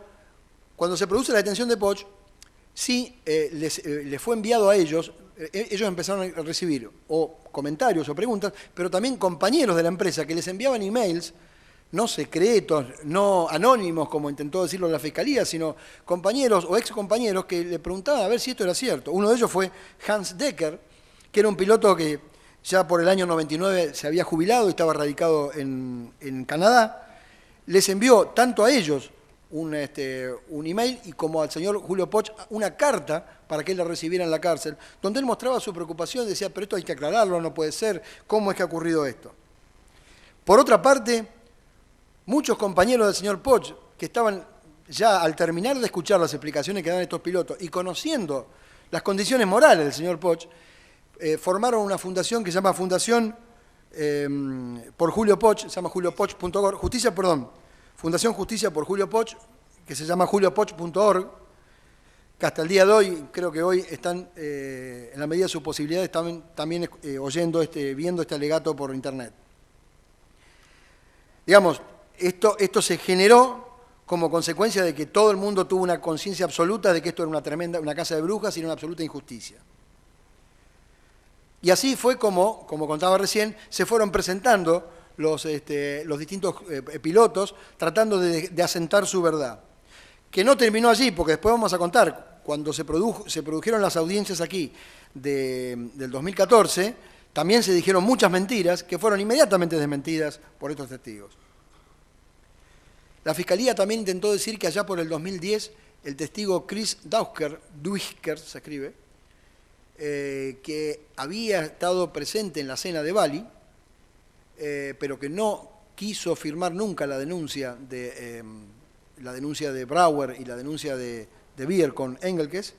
cuando se produce la detención de Poch, sí les fue enviado a ellos, ellos empezaron a recibir o comentarios o preguntas, pero también compañeros de la empresa que les enviaban emails, no secretos, no anónimos, como intentó decirlo la Fiscalía, sino compañeros o excompañeros que le preguntaban a ver si esto era cierto. Uno de ellos fue Hans Decker, que era un piloto que ya por el año 99 se había jubilado y estaba radicado en Canadá. Les envió tanto a ellos un email y como al señor Julio Poch una carta para que él la recibiera en la cárcel, donde él mostraba su preocupación, decía, pero esto hay que aclararlo, no puede ser, ¿cómo es que ha ocurrido esto? Por otra parte, muchos compañeros del señor Poch, que estaban ya al terminar de escuchar las explicaciones que dan estos pilotos y conociendo las condiciones morales del señor Poch, formaron una fundación que se llama Fundación por Julio Poch, se llama juliopoch.org, Fundación Justicia por Julio Poch, que se llama juliopoch.org, que hasta el día de hoy, creo que hoy están, en la medida de sus posibilidades, también viendo este alegato por internet. Digamos, esto se generó como consecuencia de que todo el mundo tuvo una conciencia absoluta de que esto era una casa de brujas y era una absoluta injusticia. Y así fue como contaba recién, se fueron presentando los distintos pilotos tratando de asentar su verdad. Que no terminó allí, porque después vamos a contar, cuando se produjeron las audiencias aquí del 2014, también se dijeron muchas mentiras que fueron inmediatamente desmentidas por estos testigos. La Fiscalía también intentó decir que allá por el 2010, el testigo Chris Duisker se escribe, que había estado presente en la cena de Bali, pero que no quiso firmar nunca la denuncia de Brouwer y la denuncia de Beer con Engelkes.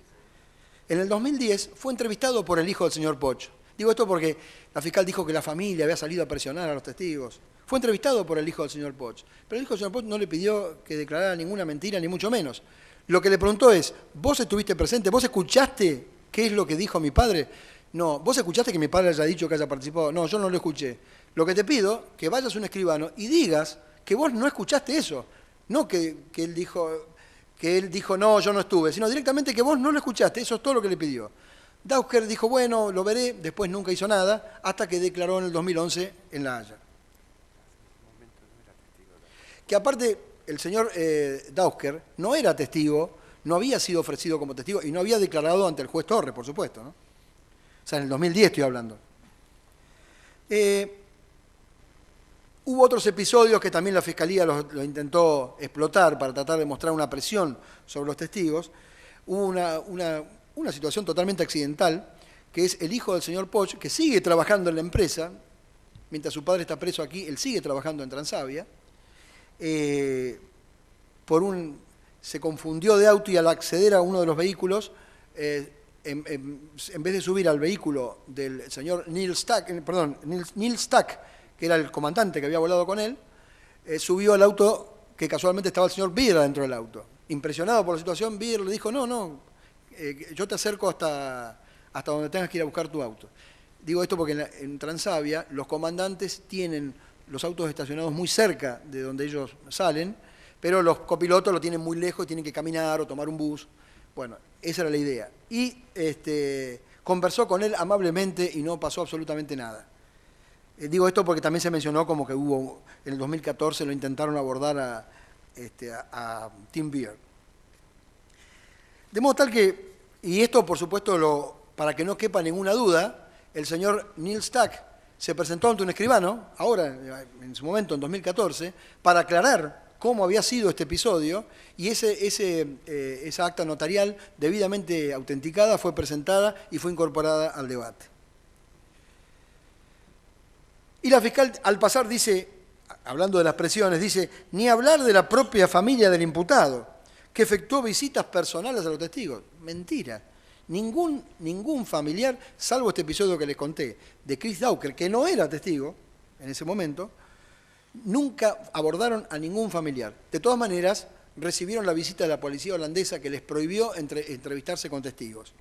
En el 2010 fue entrevistado por el hijo del señor Poch. Digo esto porque la fiscal dijo que la familia había salido a presionar a los testigos. Fue entrevistado por el hijo del señor Poch, pero el hijo del señor Poch no le pidió que declarara ninguna mentira, ni mucho menos. Lo que le preguntó es, ¿vos estuviste presente? ¿Vos escuchaste qué es lo que dijo mi padre? No. ¿Vos escuchaste que mi padre haya dicho que haya participado? No, yo no lo escuché. Lo que te pido, que vayas a un escribano y digas que vos no escuchaste eso. No que él dijo, no, yo no estuve, sino directamente que vos no lo escuchaste. Eso es todo lo que le pidió. Dausker dijo, bueno, lo veré, después nunca hizo nada, hasta que declaró en el 2011 en La Haya. Que aparte, el señor Dausker no era testigo, no había sido ofrecido como testigo y no había declarado ante el juez Torres, por supuesto, ¿no? O sea, en el 2010 estoy hablando. Hubo otros episodios que también la Fiscalía lo intentó explotar para tratar de mostrar una presión sobre los testigos. Hubo una situación totalmente accidental, que es el hijo del señor Poch, que sigue trabajando en la empresa, mientras su padre está preso aquí, él sigue trabajando en Transavia. Se confundió de auto y al acceder a uno de los vehículos, en vez de subir al vehículo del señor Neil Stack, que era el comandante que había volado con él, subió al auto que casualmente estaba el señor Beer dentro del auto. Impresionado por la situación, Beer le dijo, no, yo te acerco hasta donde tengas que ir a buscar tu auto. Digo esto porque en Transavia los comandantes tienen los autos estacionados muy cerca de donde ellos salen, pero los copilotos lo tienen muy lejos y tienen que caminar o tomar un bus. Bueno, esa era la idea. Y conversó con él amablemente y no pasó absolutamente nada. Digo esto porque también se mencionó como que hubo, en el 2014 lo intentaron abordar a Tim Beer. De modo tal que, y esto por supuesto para que no quepa ninguna duda, el señor Neil Stack se presentó ante un escribano, ahora, en su momento, en 2014, para aclarar cómo había sido este episodio, y esa acta notarial debidamente autenticada fue presentada y fue incorporada al debate. Y la fiscal, al pasar, dice, hablando de las presiones, dice, ni hablar de la propia familia del imputado, que efectuó visitas personales a los testigos. Mentira. Ningún familiar, salvo este episodio que les conté, de Chris Dausker, que no era testigo en ese momento, nunca abordaron a ningún familiar. De todas maneras, recibieron la visita de la policía holandesa que les prohibió entrevistarse con testigos.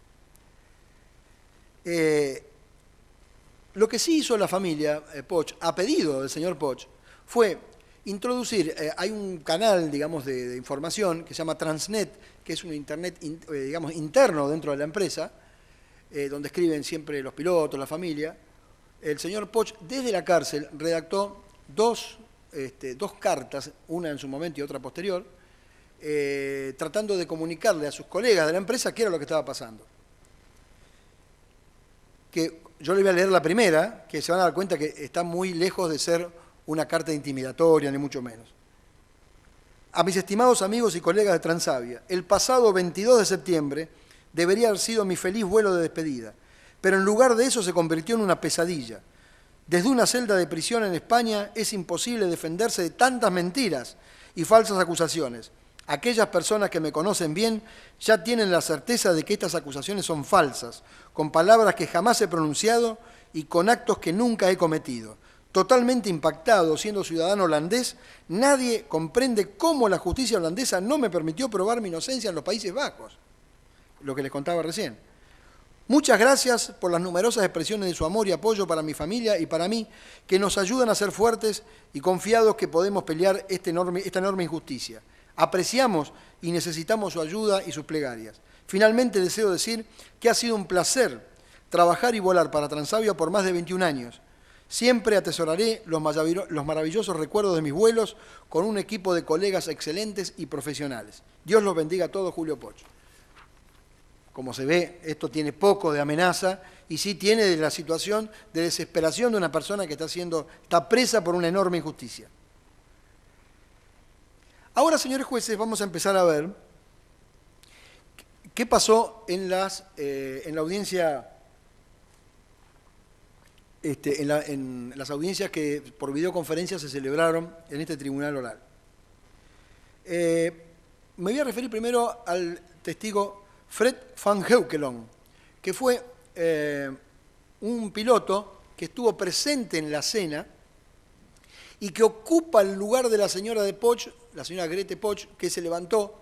Lo que sí hizo la familia Poch, a pedido del señor Poch, fue introducir, hay un canal, digamos, de información que se llama Transnet, que es un internet, digamos, interno dentro de la empresa, donde escriben siempre los pilotos, la familia. El señor Poch, desde la cárcel, redactó dos cartas, una en su momento y otra posterior, tratando de comunicarle a sus colegas de la empresa qué era lo que estaba pasando. Que yo le voy a leer la primera, que se van a dar cuenta que está muy lejos de ser una carta intimidatoria, ni mucho menos. A mis estimados amigos y colegas de Transavia, el pasado 22 de septiembre debería haber sido mi feliz vuelo de despedida, pero en lugar de eso se convirtió en una pesadilla. Desde una celda de prisión en España es imposible defenderse de tantas mentiras y falsas acusaciones. Aquellas personas que me conocen bien ya tienen la certeza de que estas acusaciones son falsas, con palabras que jamás he pronunciado y con actos que nunca he cometido. Totalmente impactado, siendo ciudadano holandés, nadie comprende cómo la justicia holandesa no me permitió probar mi inocencia en los Países Bajos, lo que les contaba recién. Muchas gracias por las numerosas expresiones de su amor y apoyo para mi familia y para mí, que nos ayudan a ser fuertes y confiados que podemos pelear esta enorme injusticia. Apreciamos y necesitamos su ayuda y sus plegarias. Finalmente deseo decir que ha sido un placer trabajar y volar para Transavia por más de 21 años. Siempre atesoraré los maravillosos recuerdos de mis vuelos con un equipo de colegas excelentes y profesionales. Dios los bendiga a todos, Julio Poch. Como se ve, esto tiene poco de amenaza y sí tiene de la situación de desesperación de una persona que está presa por una enorme injusticia. Ahora, señores jueces, vamos a empezar a ver qué pasó en la audiencia, en las audiencias que por videoconferencia se celebraron en este tribunal oral. Me voy a referir primero al testigo Fred van Heukelom, que fue un piloto que estuvo presente en la cena y que ocupa el lugar de la señora de Poch, la señora Grete Poch, que se levantó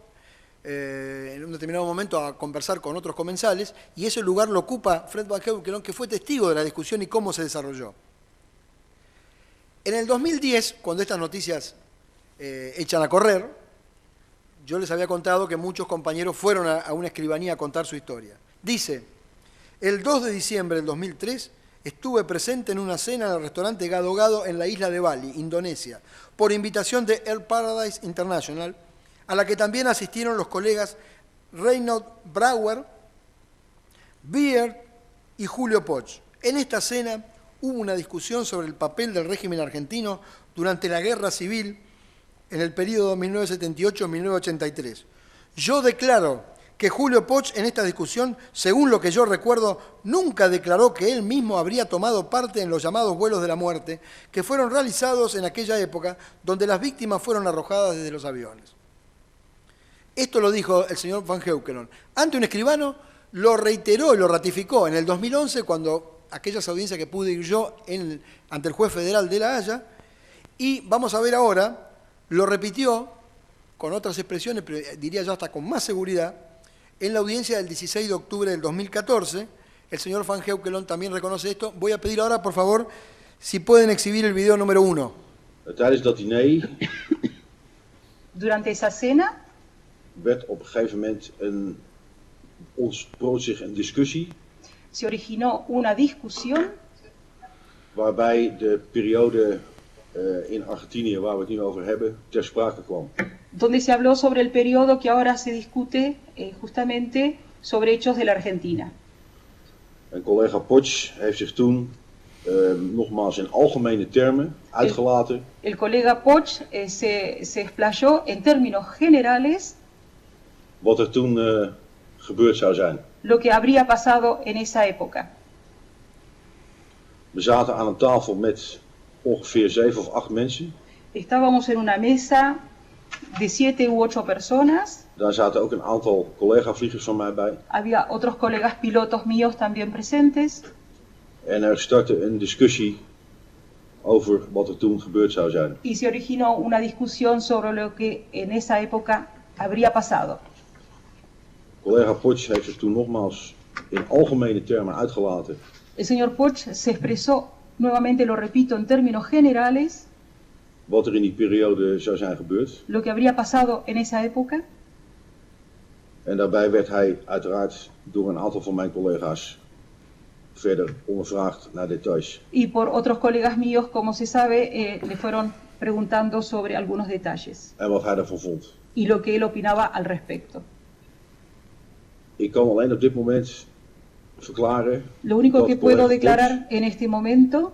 en un determinado momento a conversar con otros comensales, y ese lugar lo ocupa Fred Van Heukelom, que fue testigo de la discusión y cómo se desarrolló. En el 2010, cuando estas noticias echan a correr, yo les había contado que muchos compañeros fueron a una escribanía a contar su historia. Dice, el 2 de diciembre del 2003 estuve presente en una cena en el restaurante Gado Gado en la isla de Bali, Indonesia, por invitación de Air Paradise International, a la que también asistieron los colegas Reinhold Brauer, Beer y Julio Poch. En esta cena hubo una discusión sobre el papel del régimen argentino durante la guerra civil en el periodo 1978-1983. Yo declaro que Julio Poch en esta discusión, según lo que yo recuerdo, nunca declaró que él mismo habría tomado parte en los llamados vuelos de la muerte que fueron realizados en aquella época donde las víctimas fueron arrojadas desde los aviones. Esto lo dijo el señor Van Heukelom. Ante un escribano lo reiteró y lo ratificó en el 2011 cuando aquellas audiencias que pude ir yo ante el juez federal de La Haya, y vamos a ver ahora, lo repitió con otras expresiones, pero diría yo hasta con más seguridad, en la audiencia del 16 de octubre del 2014. El señor Van Heukelom también reconoce esto. Voy a pedir ahora, por favor, si pueden exhibir el video número 1. Tijdens dat diner Durante esa cena werd op een gegeven moment ontsproot zich een discussie se originó una discusión waarbij de periode in Argentinië, waar we het nu over hebben, ter sprake kwam. donde se habló sobre el periodo que ahora se discute justamente sobre hechos de la Argentina. En collega Poch heeft zich toen nogmaals in algemene termen uitgelaten. El colega Poch se explayó en términos generales Wat er toen gebeurd zou zijn. lo que habría pasado en esa época. We zaten aan een tafel met ongeveer 7 of 8 mensen. Estábamos en una mesa de 7 u 8 personas. Daar zaten ook een aantal collega-vliegers van mij bij. Había otros colegas pilotos míos también presentes. En er startte een discussie over wat er toen gebeurd zou zijn. Y se originó una discusión sobre lo que en esa época habría pasado. Collega Poch heeft zich toen nogmaals in algemene termen uitgelaten. El señor Poch se expresó, nuevamente lo repito, en términos generales, Wat er in die periode zou zijn gebeurd. lo que habría pasado en esa época. En daarbij werd hij uiteraard door een aantal van mijn collega's verder ondervraagd naar details. Y por otros colegas míos, como se sabe, le fueron preguntando sobre algunos detalles En wat hij daarvan vond. y lo que él opinaba al respecto. Ik kan alleen op dit moment verklaren Lo único dat que puedo collega declarar en este momento Poch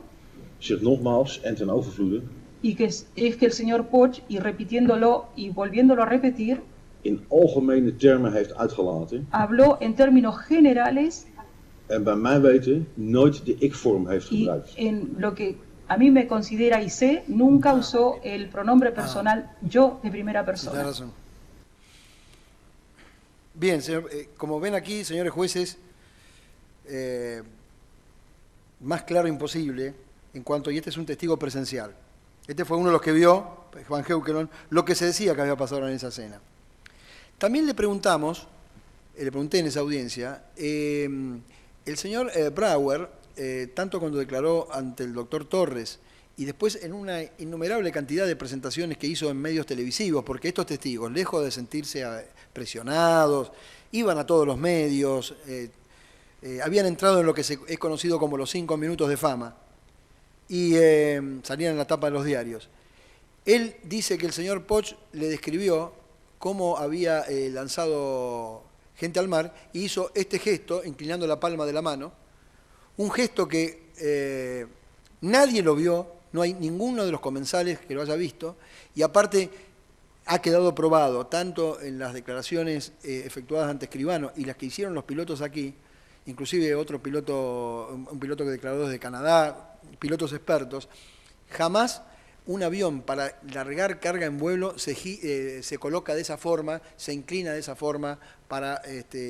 zich nogmaals en ten overvloede y que es que el señor Poch, y repitiéndolo y volviéndolo a repetir, in algemene termen heeft uitgelaten. habló en términos generales En bij mijn weten nooit de ik-vorm heeft y gebruikt. en lo que a mí me considera y sé, nunca usó el pronombre personal yo de primera Tiene persona. razón. Bien, señor, como ven aquí, señores jueces, más claro imposible en cuanto, y este es un testigo presencial. Este fue uno de los que vio, Van Heukelom, lo que se decía que había pasado en esa cena. También le preguntamos, le pregunté en esa audiencia, el señor Brauer, tanto cuando declaró ante el doctor Torres y después en una innumerable cantidad de presentaciones que hizo en medios televisivos, porque estos testigos, lejos de sentirse presionados, iban a todos los medios, habían entrado en lo que es conocido como los 5 minutos de fama y salían en la tapa de los diarios. Él dice que el señor Poch le describió cómo había lanzado gente al mar y hizo este gesto, inclinando la palma de la mano, un gesto que nadie lo vio, no hay ninguno de los comensales que lo haya visto, y aparte ha quedado probado, tanto en las declaraciones efectuadas ante escribano y las que hicieron los pilotos aquí, inclusive otro piloto, un piloto que declaró desde Canadá, pilotos expertos, jamás un avión para largar carga en vuelo se coloca de esa forma, se inclina de esa forma para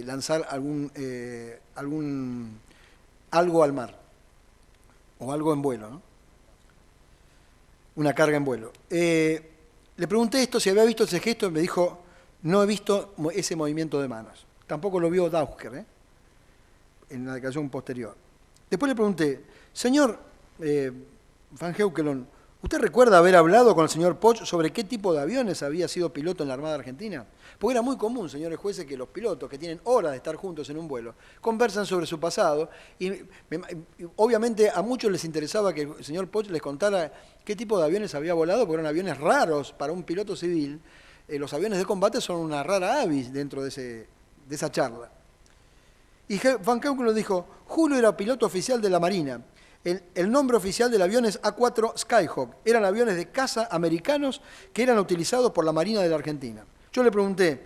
lanzar algo al mar. o algo en vuelo, ¿no? Una carga en vuelo. Le pregunté esto, si había visto ese gesto, y me dijo, no he visto ese movimiento de manos. Tampoco lo vio Dausker, en la declaración posterior. Después le pregunté, señor Van Heukelom, ¿usted recuerda haber hablado con el señor Poch sobre qué tipo de aviones había sido piloto en la Armada Argentina? Porque era muy común, señores jueces, que los pilotos que tienen horas de estar juntos en un vuelo conversan sobre su pasado y obviamente a muchos les interesaba que el señor Poch les contara qué tipo de aviones había volado, porque eran aviones raros para un piloto civil. Los aviones de combate son una rara avis dentro de esa charla. Y Van Heukelom dijo, Julio era piloto oficial de la Marina. El nombre oficial del avión es A4 Skyhawk. Eran aviones de caza americanos que eran utilizados por la Marina de la Argentina. Yo le pregunté,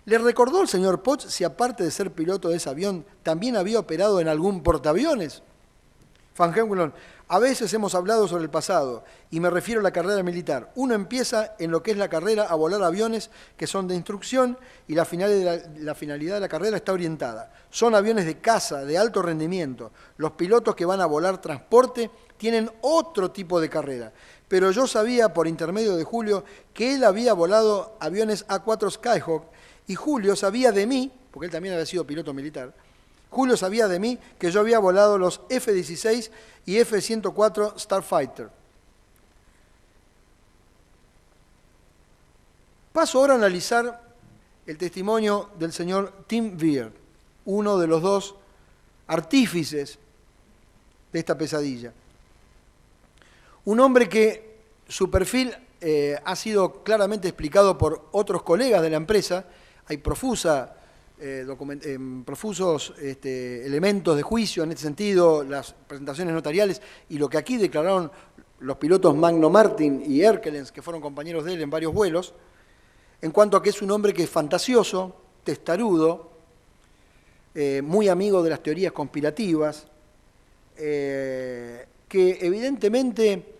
¿le recordó el señor Poch si aparte de ser piloto de ese avión, también había operado en algún portaaviones? Van Heukelom, a veces hemos hablado sobre el pasado, y me refiero a la carrera militar. Uno empieza en lo que es la carrera a volar aviones que son de instrucción, y la finalidad de la carrera está orientada. Son aviones de caza, de alto rendimiento. Los pilotos que van a volar transporte tienen otro tipo de carrera. Pero yo sabía, por intermedio de Julio, que él había volado aviones A4 Skyhawk, y Julio sabía de mí, porque él también había sido piloto militar, Julio sabía de mí que yo había volado los F-16 y F-104 Starfighter. Paso ahora a analizar el testimonio del señor Tim Weir, uno de los dos artífices de esta pesadilla. Un hombre que su perfil ha sido claramente explicado por otros colegas de la empresa. Hay profusos elementos de juicio en este sentido, las presentaciones notariales y lo que aquí declararon los pilotos Magno Martin y Erkelens, que fueron compañeros de él en varios vuelos, en cuanto a que es un hombre que es fantasioso, testarudo, muy amigo de las teorías conspirativas, que evidentemente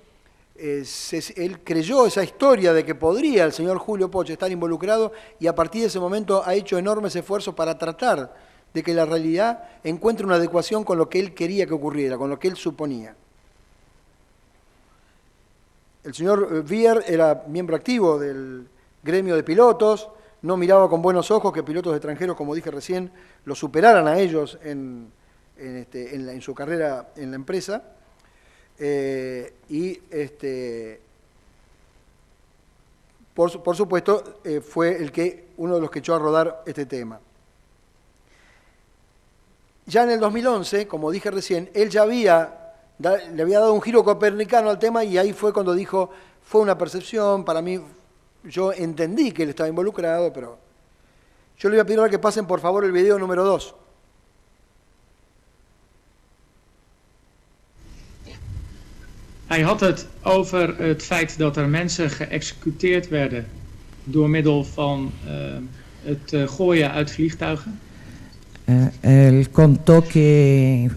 él creyó esa historia de que podría el señor Julio Poch estar involucrado, y a partir de ese momento ha hecho enormes esfuerzos para tratar de que la realidad encuentre una adecuación con lo que él quería que ocurriera, con lo que él suponía. El señor Weir era miembro activo del gremio de pilotos, no miraba con buenos ojos que pilotos extranjeros, como dije recién, lo superaran a ellos en su carrera en la empresa. Por supuesto, fue uno de los que echó a rodar este tema. Ya en el 2011, como dije recién, él ya le había dado un giro copernicano al tema, y ahí fue cuando dijo, fue una percepción, para mí, yo entendí que él estaba involucrado, pero yo le voy a pedir ahora que pasen por favor el video número 2. Hij had het over het feit dat er mensen geëxecuteerd werden door middel van het gooien uit vliegtuigen. Él contó que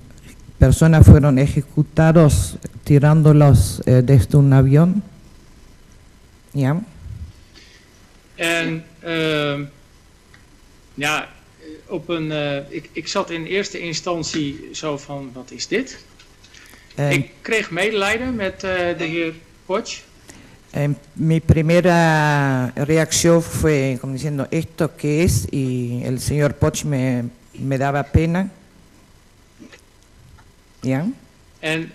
personas fueron ejecutados tirándolos desde un avión. Ja. En ja, ik zat in eerste instantie zo van, wat is dit? Ik kreeg medelijden met de heer Poch. Mi primera reacción fue como diciendo, ¿esto qué es? Y el señor Poch me daba pena. Ja. En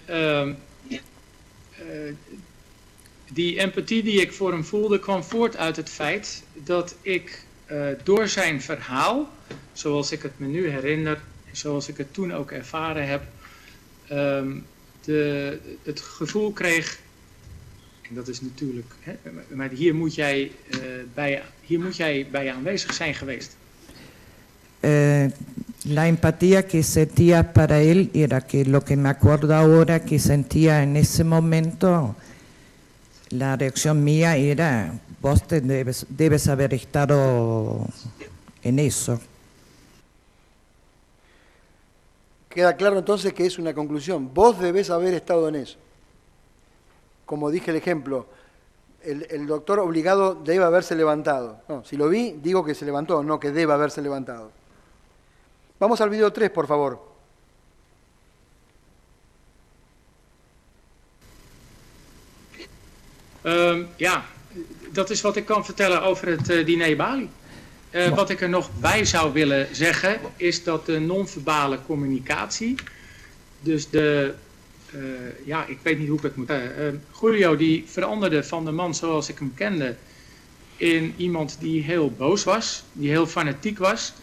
die empathie die ik voor hem voelde kwam voort uit het feit dat ik door zijn verhaal, zoals ik het me nu herinner, zoals ik het toen ook ervaren heb, het gevoel kreeg, en dat is natuurlijk, maar hier moet jij bij aanwezig zijn geweest. La empatía que sentía para él era que lo que me acuerdo ahora que sentía en ese momento, la reacción mía era, vos debes haber estado en eso. Queda claro entonces que es una conclusión. Vos debés haber estado en eso. Como dije el ejemplo, el doctor obligado debe haberse levantado. No, si lo vi, digo que se levantó, no que debe haberse levantado. Vamos al video 3, por favor. Ja, dat is wat ik kan vertellen over het diner Bali. Wat ik er nog bij zou willen zeggen is dat de non-verbale communicatie, dus ja, ik weet niet hoe ik het moet zeggen. Julio die veranderde van de man zoals ik hem kende in iemand die heel boos was, die heel fanatiek was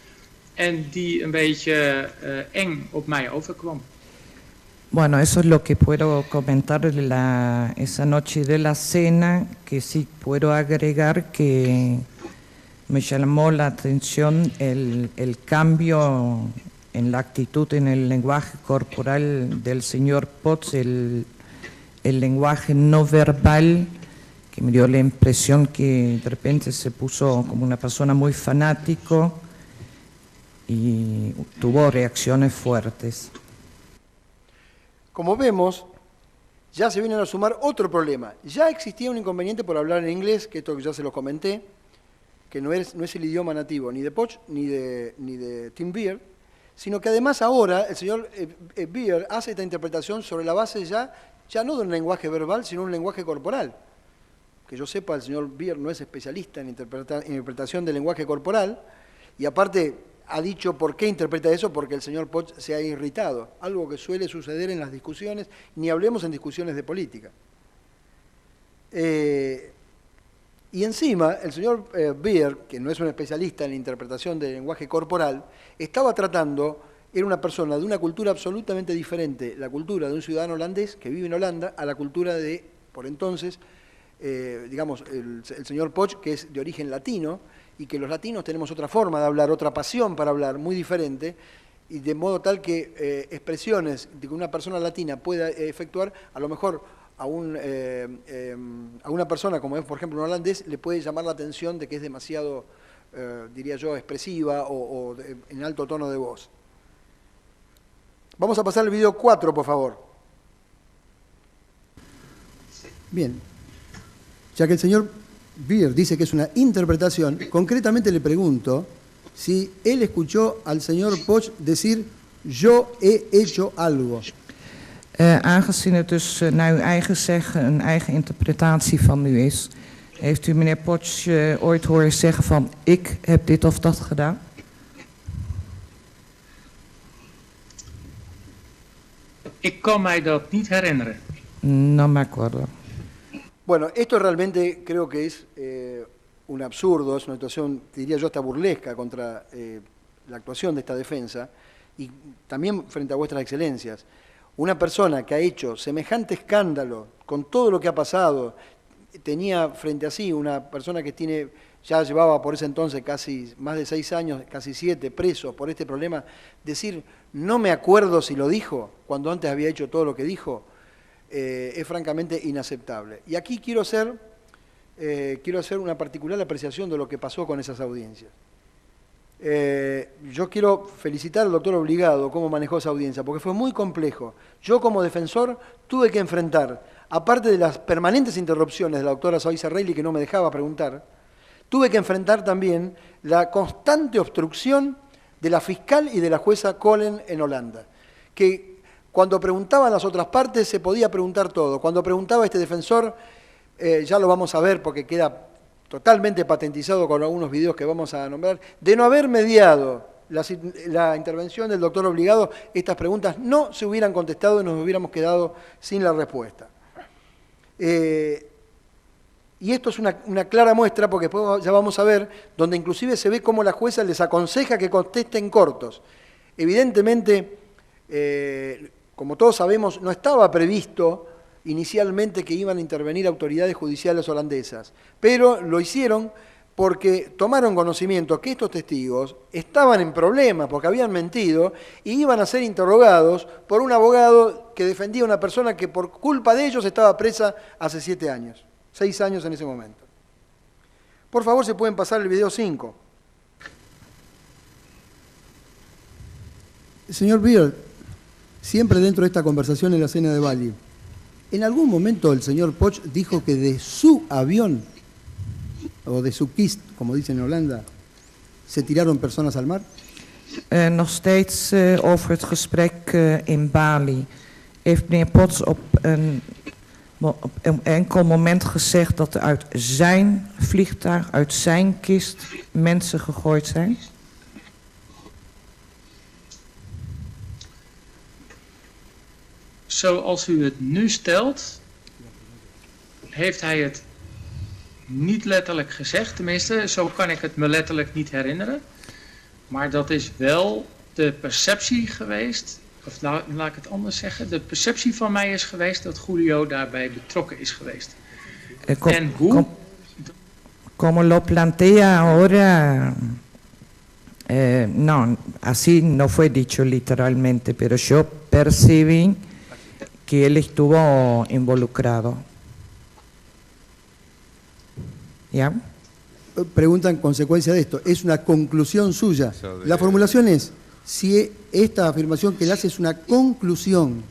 en die een beetje eng op mij overkwam. Bueno, eso es lo que puedo comentar de esa noche de la cena, que sí puedo agregar que me llamó la atención el cambio en la actitud, en el lenguaje corporal del señor Potts, el lenguaje no verbal, que me dio la impresión que de repente se puso como una persona muy fanático y tuvo reacciones fuertes. Como vemos, ya se vienen a sumar otro problema. Ya existía un inconveniente por hablar en inglés, que esto ya se lo comenté, que no es el idioma nativo ni de Potts ni de Tim Beard, sino que además ahora el señor Beard hace esta interpretación sobre la base ya no de un lenguaje verbal, sino un lenguaje corporal. Que yo sepa, el señor Beard no es especialista en interpretación del lenguaje corporal, y aparte ha dicho por qué interpreta eso, porque el señor Potts se ha irritado, algo que suele suceder en las discusiones, ni hablemos en discusiones de política. Y encima, el señor Beard, que no es un especialista en la interpretación del lenguaje corporal, estaba tratando, era una persona de una cultura absolutamente diferente, la cultura de un ciudadano holandés que vive en Holanda, a la cultura de, por entonces, digamos, el señor Potts, que es de origen latino, y que los latinos tenemos otra forma de hablar, otra pasión para hablar, muy diferente, y de modo tal que expresiones de que una persona latina pueda efectuar, a lo mejor a una persona como es, por ejemplo, un holandés, le puede llamar la atención de que es demasiado, diría yo, expresiva o en alto tono de voz. Vamos a pasar al video 4, por favor. Bien. Ya que el señor Beard dice que es una interpretación, concretamente le pregunto si él escuchó al señor Potts decir yo he hecho algo. Aangezien het dus naar uw eigen zeggen een eigen interpretatie van u is, heeft u meneer Potts ooit horen zeggen van ik heb dit of dat gedaan? Ik kan mij dat niet herinneren. No me acuerdo. Bueno, esto realmente creo que es un absurdo, es una actuación, diría yo, hasta burlesca contra la actuación de esta defensa y también frente a vuestras excelencias. Una persona que ha hecho semejante escándalo con todo lo que ha pasado, tenía frente a sí una persona que ya llevaba por ese entonces casi más de 6 años, casi 7, preso por este problema, decir no me acuerdo si lo dijo, cuando antes había hecho todo lo que dijo, es francamente inaceptable. Y aquí quiero hacer una particular apreciación de lo que pasó con esas audiencias. Yo quiero felicitar al doctor Obligado cómo manejó esa audiencia, porque fue muy complejo. Yo como defensor tuve que enfrentar, aparte de las permanentes interrupciones de la doctora Zoisa Reilly que no me dejaba preguntar, tuve que enfrentar también la constante obstrucción de la fiscal y de la jueza Collen en Holanda, que cuando preguntaban las otras partes se podía preguntar todo. Cuando preguntaba este defensor, ya lo vamos a ver porque queda totalmente patentizado con algunos videos que vamos a nombrar, de no haber mediado la intervención del doctor Obligado, estas preguntas no se hubieran contestado y nos hubiéramos quedado sin la respuesta. Y esto es una clara muestra, porque después ya vamos a ver, donde inclusive se ve cómo la jueza les aconseja que contesten cortos. Evidentemente, como todos sabemos, no estaba previsto inicialmente que iban a intervenir autoridades judiciales holandesas, pero lo hicieron porque tomaron conocimiento que estos testigos estaban en problemas porque habían mentido y iban a ser interrogados por un abogado que defendía a una persona que por culpa de ellos estaba presa hace 7 años, 6 años en ese momento. Por favor, se pueden pasar el video 5. Señor Beard, siempre dentro de esta conversación en la cena de Bali, ¿en algún momento el señor Potts dijo que de su avión, o de su kist, como dicen en Holanda, se tiraron personas al mar? Nog steeds over het gesprek in Bali. Heeft meneer Potts op een enkel moment gezegd dat er uit zijn vliegtuig, uit zijn kist, mensen gegooid zijn? Zoals u het nu stelt, heeft hij het niet letterlijk gezegd. Tenminste, zo kan ik het me letterlijk niet herinneren. Maar dat is wel de perceptie geweest, of laat ik het anders zeggen. De perceptie van mij is geweest dat Julio daarbij betrokken is geweest. En hoe? Como lo plantea ahora, no, así no fue dicho literalmente, pero yo percibí que él estuvo involucrado. ¿Ya? Pregunta en consecuencia de esto. Es una conclusión suya. La formulación es, si esta afirmación que él hace es una conclusión.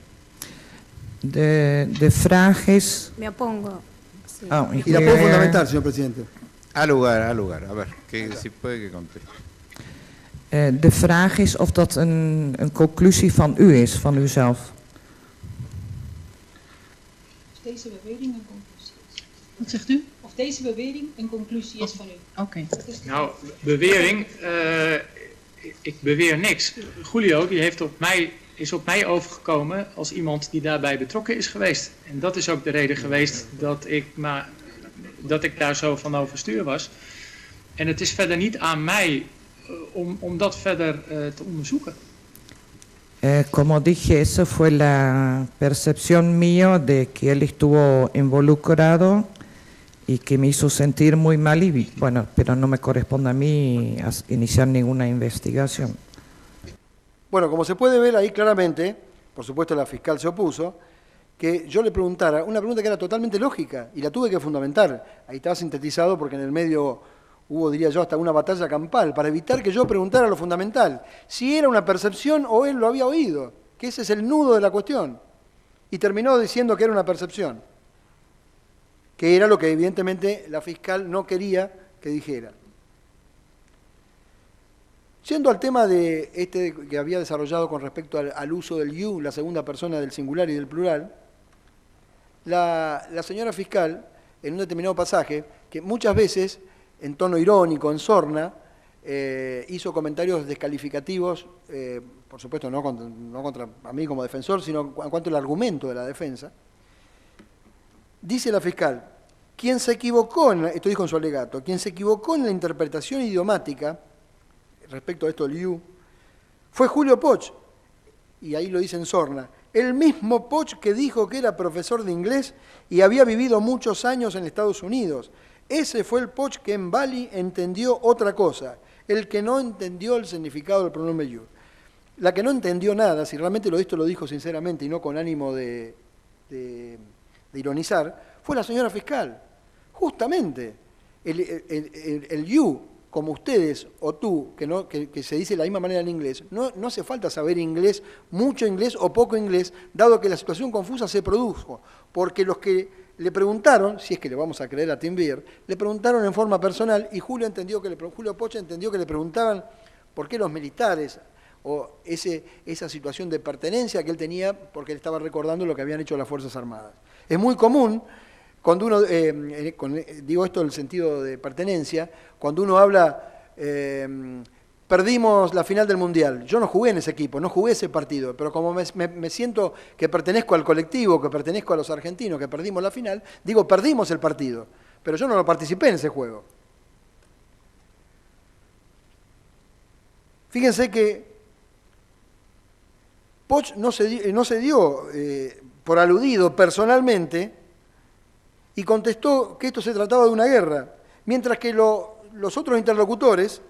De vraag Me opongo. Sí. Y la puedo fundamentar, señor presidente. Al lugar. A ver, si puede que conteste. De vraag is of dat een conclusie van u is, van uzelf. Of deze bewering een conclusie is. Wat zegt u? Of deze bewering een conclusie is van u. Oké. Nou, bewering, ik beweer niks. Julio die is op mij overgekomen als iemand die daarbij betrokken is geweest. En dat is ook de reden geweest dat ik daar zo van overstuur was. En het is verder niet aan mij om dat verder te onderzoeken. Como dije, esa fue la percepción mía de que él estuvo involucrado y que me hizo sentir muy mal y bueno, pero no me corresponde a mí iniciar ninguna investigación. Bueno, como se puede ver ahí claramente, por supuesto la fiscal se opuso, que yo le preguntara una pregunta que era totalmente lógica y la tuve que fundamentar. Ahí estaba sintetizado porque en el medio hubo, diría yo, hasta una batalla campal para evitar que yo preguntara lo fundamental, si era una percepción o él lo había oído, que ese es el nudo de la cuestión. Y terminó diciendo que era una percepción, que era lo que evidentemente la fiscal no quería que dijera. Yendo al tema de que había desarrollado con respecto al uso del you, la segunda persona del singular y del plural, la señora fiscal, en un determinado pasaje, que muchas veces, en tono irónico, en sorna, hizo comentarios descalificativos, por supuesto no contra a mí como defensor, sino en cuanto al argumento de la defensa. Dice la fiscal, quien se equivocó, esto dijo en su alegato, quien se equivocó en la interpretación idiomática, respecto a esto del you, fue Julio Poch, y ahí lo dice en sorna, el mismo Poch que dijo que era profesor de inglés y había vivido muchos años en Estados Unidos. Ese fue el Poch que en Bali entendió otra cosa, el que no entendió el significado del pronombre you. La que no entendió nada, si realmente esto lo dijo sinceramente y no con ánimo de ironizar, fue la señora fiscal. Justamente, el you, como ustedes o tú, que se dice de la misma manera en inglés, no hace falta saber inglés, mucho inglés o poco inglés, dado que la situación confusa se produjo, porque los que le preguntaron, si es que le vamos a creer a Tim Beer, le preguntaron en forma personal y Julio Poch entendió que le preguntaban por qué los militares o esa situación de pertenencia que él tenía, porque él estaba recordando lo que habían hecho las Fuerzas Armadas. Es muy común, cuando uno, digo esto en el sentido de pertenencia, cuando uno habla, perdimos la final del Mundial, yo no jugué en ese equipo, no jugué ese partido, pero como me siento que pertenezco al colectivo, que pertenezco a los argentinos, que perdimos la final, digo, perdimos el partido, pero yo no participé en ese juego. Fíjense que Poch no se dio por aludido personalmente y contestó que esto se trataba de una guerra, mientras que los otros interlocutores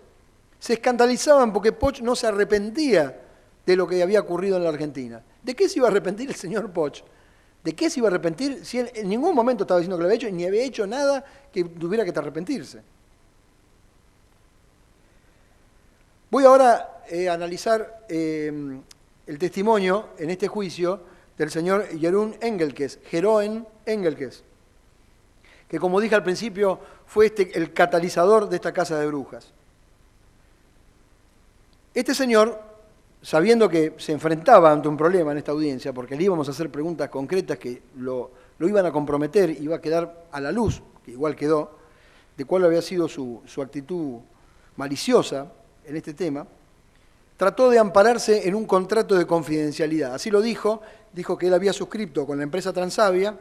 se escandalizaban porque Poch no se arrepentía de lo que había ocurrido en la Argentina. ¿De qué se iba a arrepentir el señor Poch? ¿De qué se iba a arrepentir si él en ningún momento estaba diciendo que lo había hecho, ni había hecho nada que tuviera que arrepentirse? Voy ahora a analizar el testimonio en este juicio del señor Jeroen Engelkes, que como dije al principio fue el catalizador de esta casa de brujas. Este señor, sabiendo que se enfrentaba ante un problema en esta audiencia, porque le íbamos a hacer preguntas concretas que lo lo iban a comprometer, iba a quedar a la luz, que igual quedó, de cuál había sido su actitud maliciosa en este tema, trató de ampararse en un contrato de confidencialidad. Así lo dijo que él había suscrito con la empresa Transavia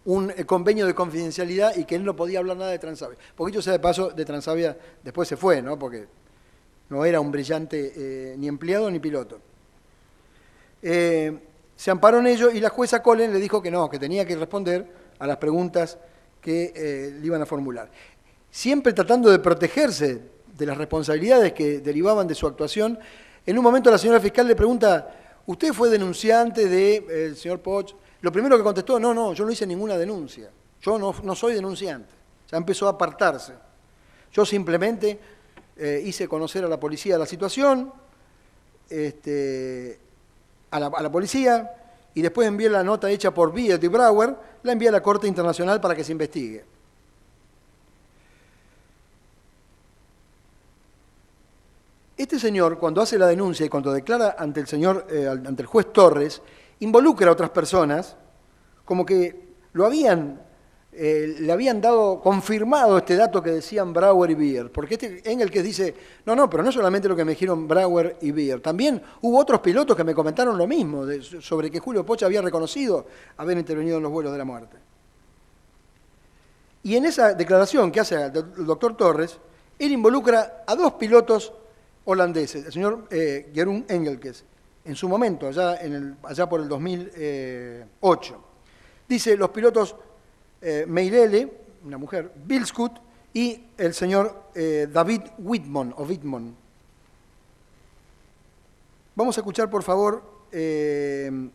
un convenio de confidencialidad y que él no podía hablar nada de Transavia. Porque dicho sea de paso, de Transavia después se fue, ¿no? Porque no era un brillante ni empleado ni piloto. Se amparó en ello y la jueza Collen le dijo que no, que tenía que responder a las preguntas que le iban a formular. Siempre tratando de protegerse de las responsabilidades que derivaban de su actuación, en un momento la señora fiscal le pregunta, ¿usted fue denunciante del señor Poch? Lo primero que contestó, no, yo no hice ninguna denuncia, yo no soy denunciante. Ya empezó a apartarse. Yo simplemente hice conocer a la policía la situación, a la policía, y después envié la nota hecha por Viet y Brauer, la envié a la Corte Internacional para que se investigue. Este señor, cuando hace la denuncia y cuando declara ante el juez Torres, involucra a otras personas, como que le habían dado confirmado este dato que decían Brauer y Bier, porque Engelkes dice, no, pero no solamente lo que me dijeron Brauer y Bier, también hubo otros pilotos que me comentaron lo mismo, sobre que Julio Poch había reconocido haber intervenido en los vuelos de la muerte. Y en esa declaración que hace el doctor Torres, él involucra a dos pilotos holandeses, el señor Jeroen Engelkes, en su momento, allá por el 2008. Dice los pilotos Meirelle, una mujer, Bilskut y el señor David Wittmann. Vamos a escuchar, por favor, el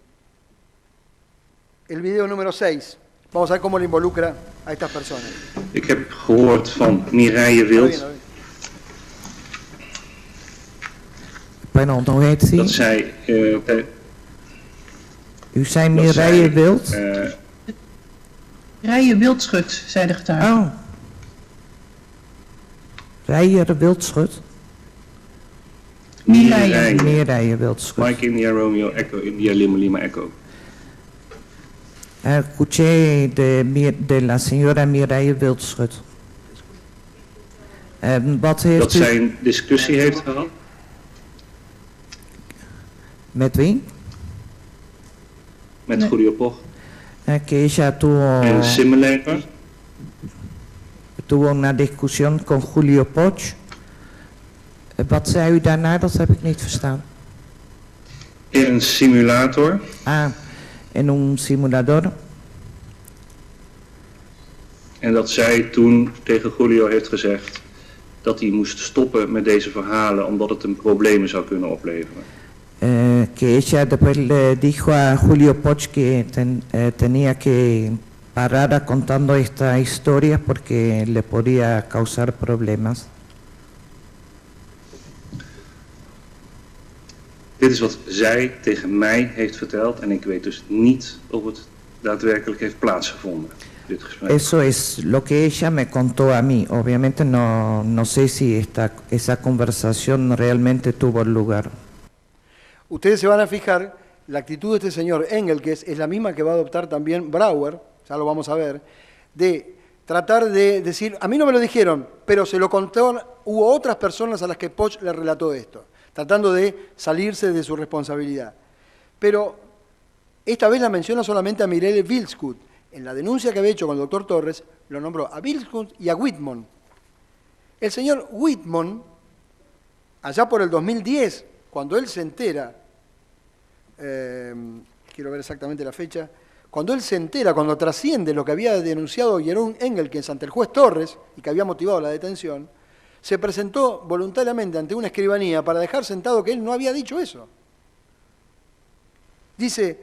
video número 6. Vamos a ver cómo le involucra a estas personas. Ik heb gehoord van Mireille Wild. Pardon, hoe heet ze? Dat zij... U zei Mireille Wild? Rijen Wildschut, zei de getuige. Oh. Rijen Wildschut? Mireille Wildschut. Mike India Romeo Echo India Lima Lima Echo. Escuché de la señora Mireille Wildschut. Wat heeft dat zij een discussie heeft gehad. Met wie? Met Julio Poch. Que ella tuvo una discusión con Julio Poch. Wat zei u daarna? Dat heb ik niet verstaan. In een simulator. In een simulador. En dat zij toen tegen Julio heeft gezegd dat hij moest stoppen met deze verhalen omdat het hem problemen zou kunnen opleveren. Que ella después le dijo a Julio Poch que tenía que parar contando esta historia porque le podía causar problemas. Dit is wat zij tegen mij heeft verteld en ik weet dus niet of het daadwerkelijk heeft plaatsgevonden, dit gesprek. Eso es lo que ella me contó a mí. Obviamente no sé si esa conversación realmente tuvo lugar. Ustedes se van a fijar, la actitud de este señor Engelkes es la misma que va a adoptar también Brauer, ya lo vamos a ver, de tratar de decir, a mí no me lo dijeron, pero se lo contaron, hubo otras personas a las que Poch le relató esto, tratando de salirse de su responsabilidad. Pero esta vez la menciona solamente a Mireille Bilskut. En la denuncia que había hecho con el doctor Torres, lo nombró a Bilskut y a Wittmann. El señor Wittmann, allá por el 2010, cuando él se entera, quiero ver exactamente la fecha, cuando trasciende lo que había denunciado Jeroen Engelkes ante el juez Torres y que había motivado la detención, se presentó voluntariamente ante una escribanía para dejar sentado que él no había dicho eso. Dice,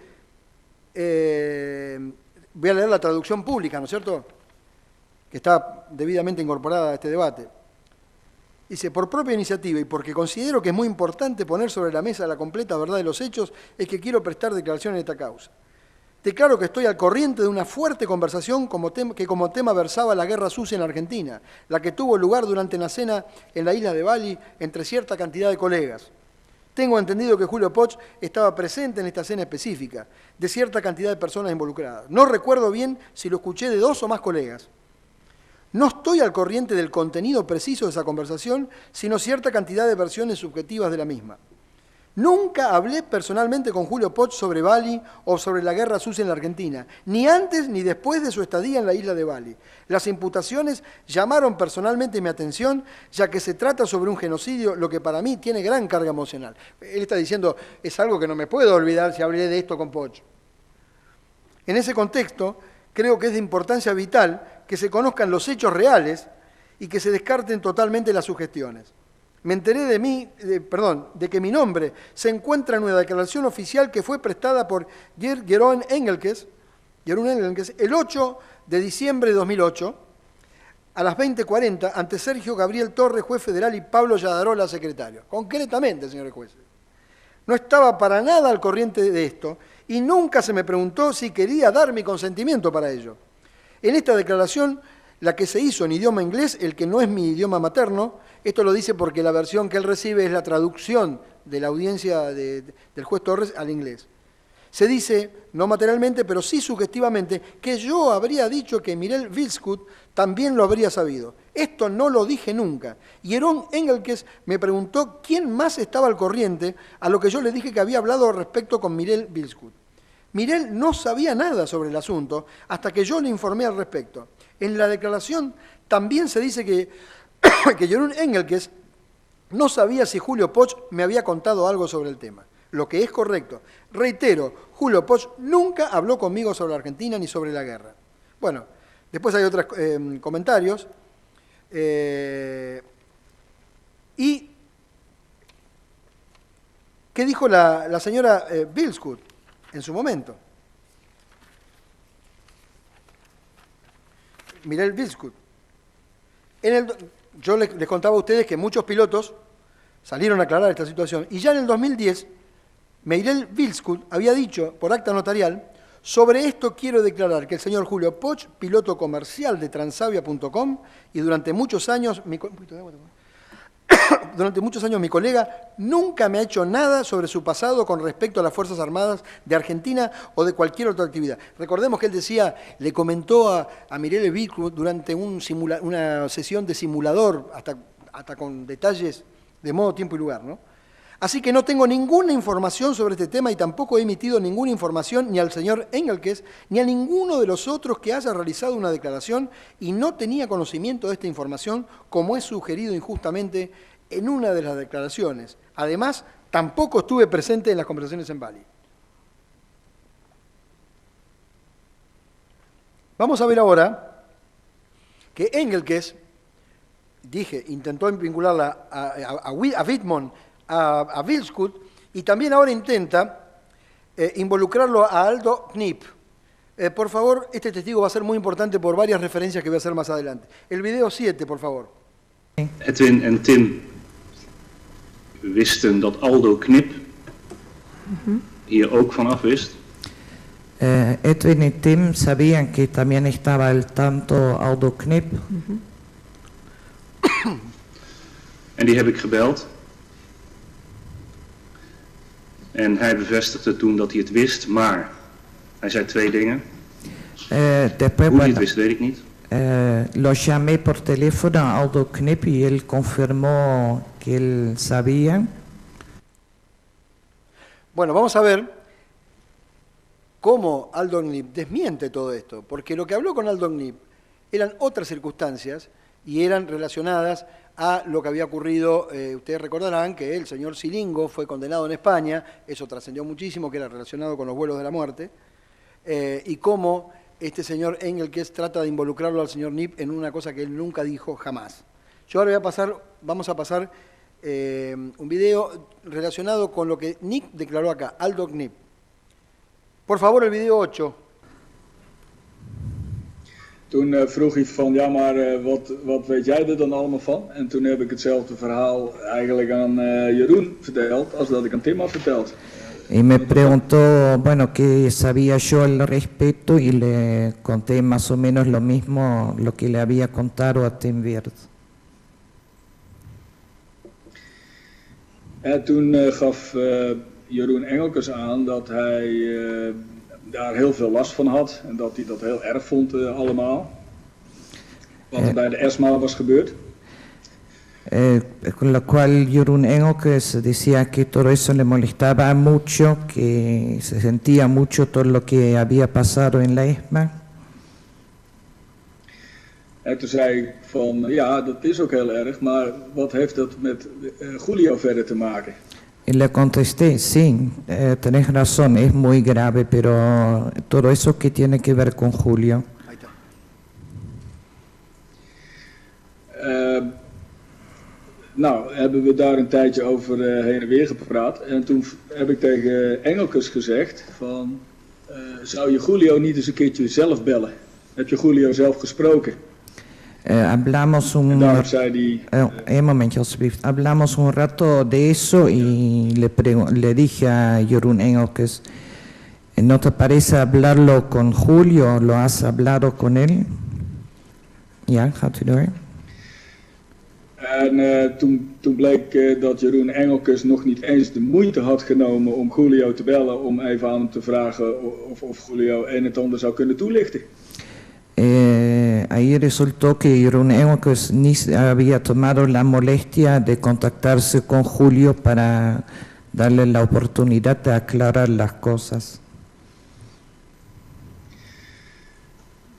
voy a leer la traducción pública, ¿no es cierto?, que está debidamente incorporada a este debate. Dice, por propia iniciativa y porque considero que es muy importante poner sobre la mesa la completa verdad de los hechos, es que quiero prestar declaración en esta causa. Declaro que estoy al corriente de una fuerte conversación que como tema versaba la guerra sucia en Argentina, la que tuvo lugar durante una cena en la isla de Bali entre cierta cantidad de colegas. Tengo entendido que Julio Poch estaba presente en esta escena específica, de cierta cantidad de personas involucradas. No recuerdo bien si lo escuché de 2 o más colegas. No estoy al corriente del contenido preciso de esa conversación, sino cierta cantidad de versiones subjetivas de la misma. Nunca hablé personalmente con Julio Poch sobre Bali o sobre la guerra sucia en la Argentina, ni antes ni después de su estadía en la isla de Bali. Las imputaciones llamaron personalmente mi atención, ya que se trata sobre un genocidio, lo que para mí tiene gran carga emocional. Él está diciendo, es algo que no me puedo olvidar si hablé de esto con Poch. En ese contexto, creo que es de importancia vital que se conozcan los hechos reales y que se descarten totalmente las sugestiones. Me enteré de que mi nombre se encuentra en una declaración oficial que fue prestada por Jeroen Engelkes el 8 de diciembre de 2008 a las 20:40 ante Sergio Gabriel Torres, juez federal, y Pablo Yadarola, secretario. Concretamente, señores jueces, no estaba para nada al corriente de esto y nunca se me preguntó si quería dar mi consentimiento para ello. En esta declaración, la que se hizo en idioma inglés, el que no es mi idioma materno, esto lo dice porque la versión que él recibe es la traducción de la audiencia del juez Torres al inglés. Se dice, no materialmente, pero sí sugestivamente, que yo habría dicho que Mirel Vilskut también lo habría sabido. Esto no lo dije nunca. Y Jeroen Engelkes me preguntó quién más estaba al corriente, a lo que yo le dije que había hablado respecto con Mirel Vilskut. Mirel no sabía nada sobre el asunto hasta que yo le informé al respecto. En la declaración también se dice que Jeroen Engelkes no sabía si Julio Poch me había contado algo sobre el tema, lo que es correcto. Reitero, Julio Poch nunca habló conmigo sobre la Argentina ni sobre la guerra. Bueno, después hay otros comentarios. ¿Y qué dijo la señora Vilskut en su momento? Mirel Vilskut. Yo les contaba a ustedes que muchos pilotos salieron a aclarar esta situación. Y ya en el 2010, Mirel Vilskut había dicho por acta notarial, sobre esto quiero declarar que el señor Julio Poch, piloto comercial de Transavia.com, y durante muchos años mi colega nunca me ha hecho nada sobre su pasado con respecto a las Fuerzas Armadas de Argentina o de cualquier otra actividad. Recordemos que él decía, le comentó a Mirel Vilskut durante una sesión de simulador, hasta con detalles de modo, tiempo y lugar, ¿no? Así que no tengo ninguna información sobre este tema y tampoco he emitido ninguna información ni al señor Engelkes ni a ninguno de los otros que haya realizado una declaración y no tenía conocimiento de esta información como es sugerido injustamente en una de las declaraciones. Además, tampoco estuve presente en las conversaciones en Bali. Vamos a ver ahora que Engelkes, intentó vincularla a Wittmann, a Vilskut, y también ahora intenta involucrarlo a Aldo Knip. Por favor, este testigo va a ser muy importante por varias referencias que voy a hacer más adelante. El video 7, por favor. Edwin en Tim wisten dat Aldo Knip hier ook vanaf wist. Edwin y Tim sabían que también estaba al tanto Aldo Knip. En die heb ik gebeld. En hij bevestigde toen dat hij het wist, maar hij zei 2 dingen. Después, Hoe hij het wist, weet ik niet. Lo llamé por teléfono a Aldo Knip y él confirmó que él sabía. Bueno, vamos a ver cómo Aldo Knip desmiente todo esto, porque lo que habló con Aldo Knip eran otras circunstancias y eran relacionadas a lo que había ocurrido. Ustedes recordarán que el señor Silingo fue condenado en España, eso trascendió muchísimo, que era relacionado con los vuelos de la muerte, y cómo este señor Engelkes trata de involucrarlo al señor Knip en una cosa que él nunca dijo jamás. Yo ahora vamos a pasar un video relacionado con lo que Nick declaró acá, Aldo Knip. Por favor, el video 8. Toen vroeg hij van, ja maar wat weet jij er dan allemaal van? En toen heb ik hetzelfde verhaal eigenlijk aan Jeroen verteld als dat ik aan Tim had verteld. Y me preguntó, bueno, qué sabía yo al respecto y le conté más o menos lo mismo, lo que le había contado a Tim Wirth. En toen gaf Jeroen Engelkes aan dat hij daar heel veel last van had en dat hij dat heel erg vond allemaal. Wat er bij de ESMA was gebeurd. Con lo cual Jeroen Engelkes decía que todo eso le molestaba mucho, que se sentía mucho todo lo que había pasado en la ESMA. En toen zei ik van, ja, dat is ook heel erg, maar wat heeft dat met Julio verder te maken? Y le contesté, sí, tenés razón, es muy grave, pero todo eso que tiene que ver con Julio. Nou, hebben we daar een tijdje over heen en weer gepraat. En toen heb ik tegen Engelkes gezegd van, zou je Julio niet eens een keertje zelf bellen? Heb je Julio zelf gesproken? Hablamos un momentito, hablamos un rato de eso y le dije a Jeroen Engelkes, ¿no te parece hablarlo con Julio? ¿Lo has hablado con él? Ja, gaat u door. En toen bleek dat Jeroen Engelkes nog niet eens de moeite had genomen om Julio te bellen om even aan hem te vragen of Julio een en ander zou kunnen toelichten. Ahí resultó que Jeroen Engelkes ni había tomado la molestia de contactarse con Julio para darle la oportunidad de aclarar las cosas.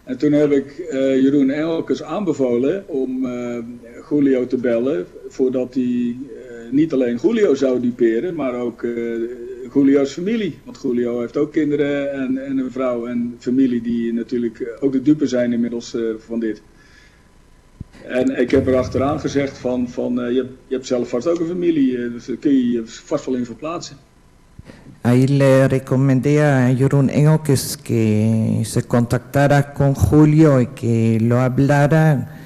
En toen heb ik Jeroen Engelkes aanbevolen om Julio te bellen voordat hij niet alleen Julio zou duperen, maar ook Julio's familie. Want Julio heeft ook kinderen en een vrouw en familie die natuurlijk ook de dupe zijn inmiddels van dit. En ik heb er achteraan gezegd van je hebt zelf vast ook een familie, dus daar kun je je vast wel in verplaatsen. Ahí le recomendé a Jeroen Engelkes que se contactara con Julio y que lo hablara,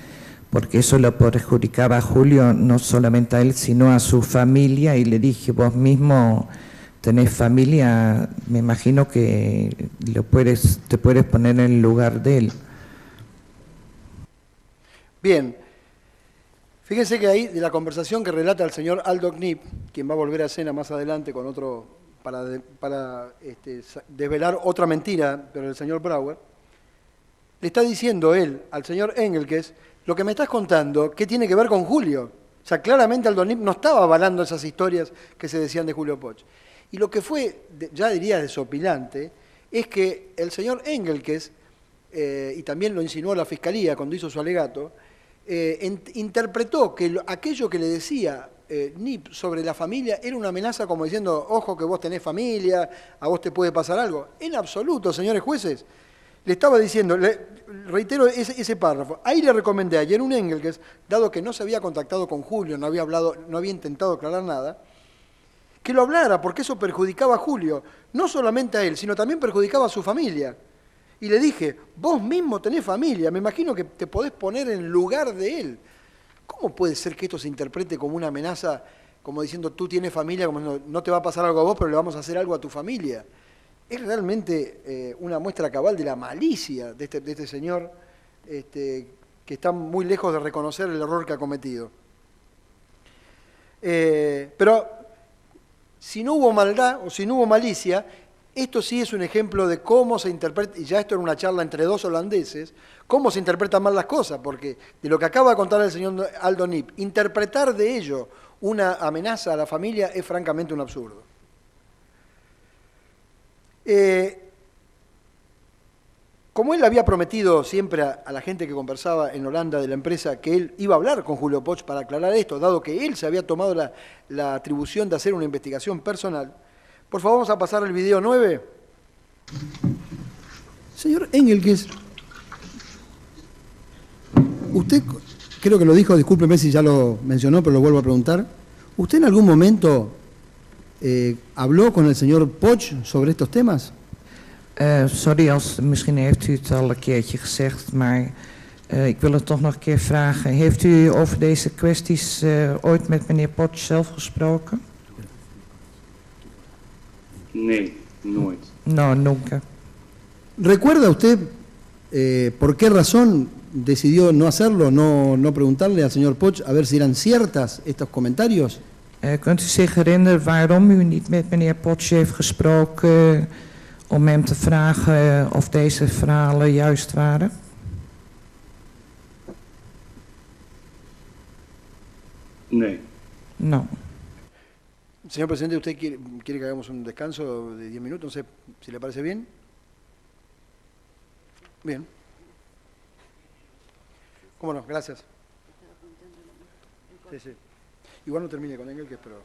porque eso lo perjudicaba a Julio, no solamente a él, sino a su familia, y le dije, vos mismo tenés familia, me imagino que te puedes poner en el lugar de él. Bien, fíjense que ahí de la conversación que relata el señor Aldo Knip, quien va a volver a escena más adelante con otro, para desvelar otra mentira, pero el señor Brouwer, le está diciendo él al señor Engelkes, lo que me estás contando, ¿qué tiene que ver con Julio? O sea, claramente Aldo Knip no estaba avalando esas historias que se decían de Julio Poch. Y lo que fue, ya diría desopilante, es que el señor Engelkes, y también lo insinuó la Fiscalía cuando hizo su alegato, interpretó que aquello que le decía Knip sobre la familia era una amenaza como diciendo, ojo que vos tenés familia, a vos te puede pasar algo. En absoluto, señores jueces. Le estaba diciendo, reitero ese párrafo, ahí le recomendé a Jeroen Engelkes, dado que no se había contactado con Julio, no había intentado aclarar nada, que lo hablara, porque eso perjudicaba a Julio, no solamente a él, sino también perjudicaba a su familia. Y le dije, vos mismo tenés familia, me imagino que te podés poner en lugar de él. ¿Cómo puede ser que esto se interprete como una amenaza, como diciendo tú tienes familia, como no te va a pasar algo a vos, pero le vamos a hacer algo a tu familia? Es realmente una muestra cabal de la malicia de este señor, que está muy lejos de reconocer el error que ha cometido. Pero si no hubo maldad o si no hubo malicia, esto sí es un ejemplo de cómo se interpreta, y ya esto era una charla entre dos holandeses, cómo se interpretan mal las cosas, porque de lo que acaba de contar el señor Aldo Knip, interpretar de ello una amenaza a la familia es francamente un absurdo. Como él había prometido siempre a la gente que conversaba en Holanda de la empresa que él iba a hablar con Julio Poch para aclarar esto, dado que él se había tomado la atribución de hacer una investigación personal, por favor vamos a pasar al video 9. Señor Engelkes, usted, creo que lo dijo, discúlpeme si ya lo mencionó, pero lo vuelvo a preguntar, ¿usted en algún momento habló con el señor Poch sobre estos temas? Sorry, misschien heeft u het al een keertje gezegd, maar ik wil het toch nog een keer vragen. Heeft u over deze kwesties ooit met meneer Poch zelf gesproken? Nee, nooit. No, nunca. ¿Recuerda usted por qué razón decidió no hacerlo, no preguntarle al señor Poch a ver si eran ciertas estos comentarios? Kunt u zich herinneren waarom u niet met meneer Potje heeft gesproken om hem te vragen of deze verhalen juist waren? Nee. No. Señor presidente, ¿usted quiere que hagamos un descanso de 10 minutos? No sé si le parece bien. Bien. ¿Cómo no? Gracias. Sí, sí. Igual no termine con Engel, que espero.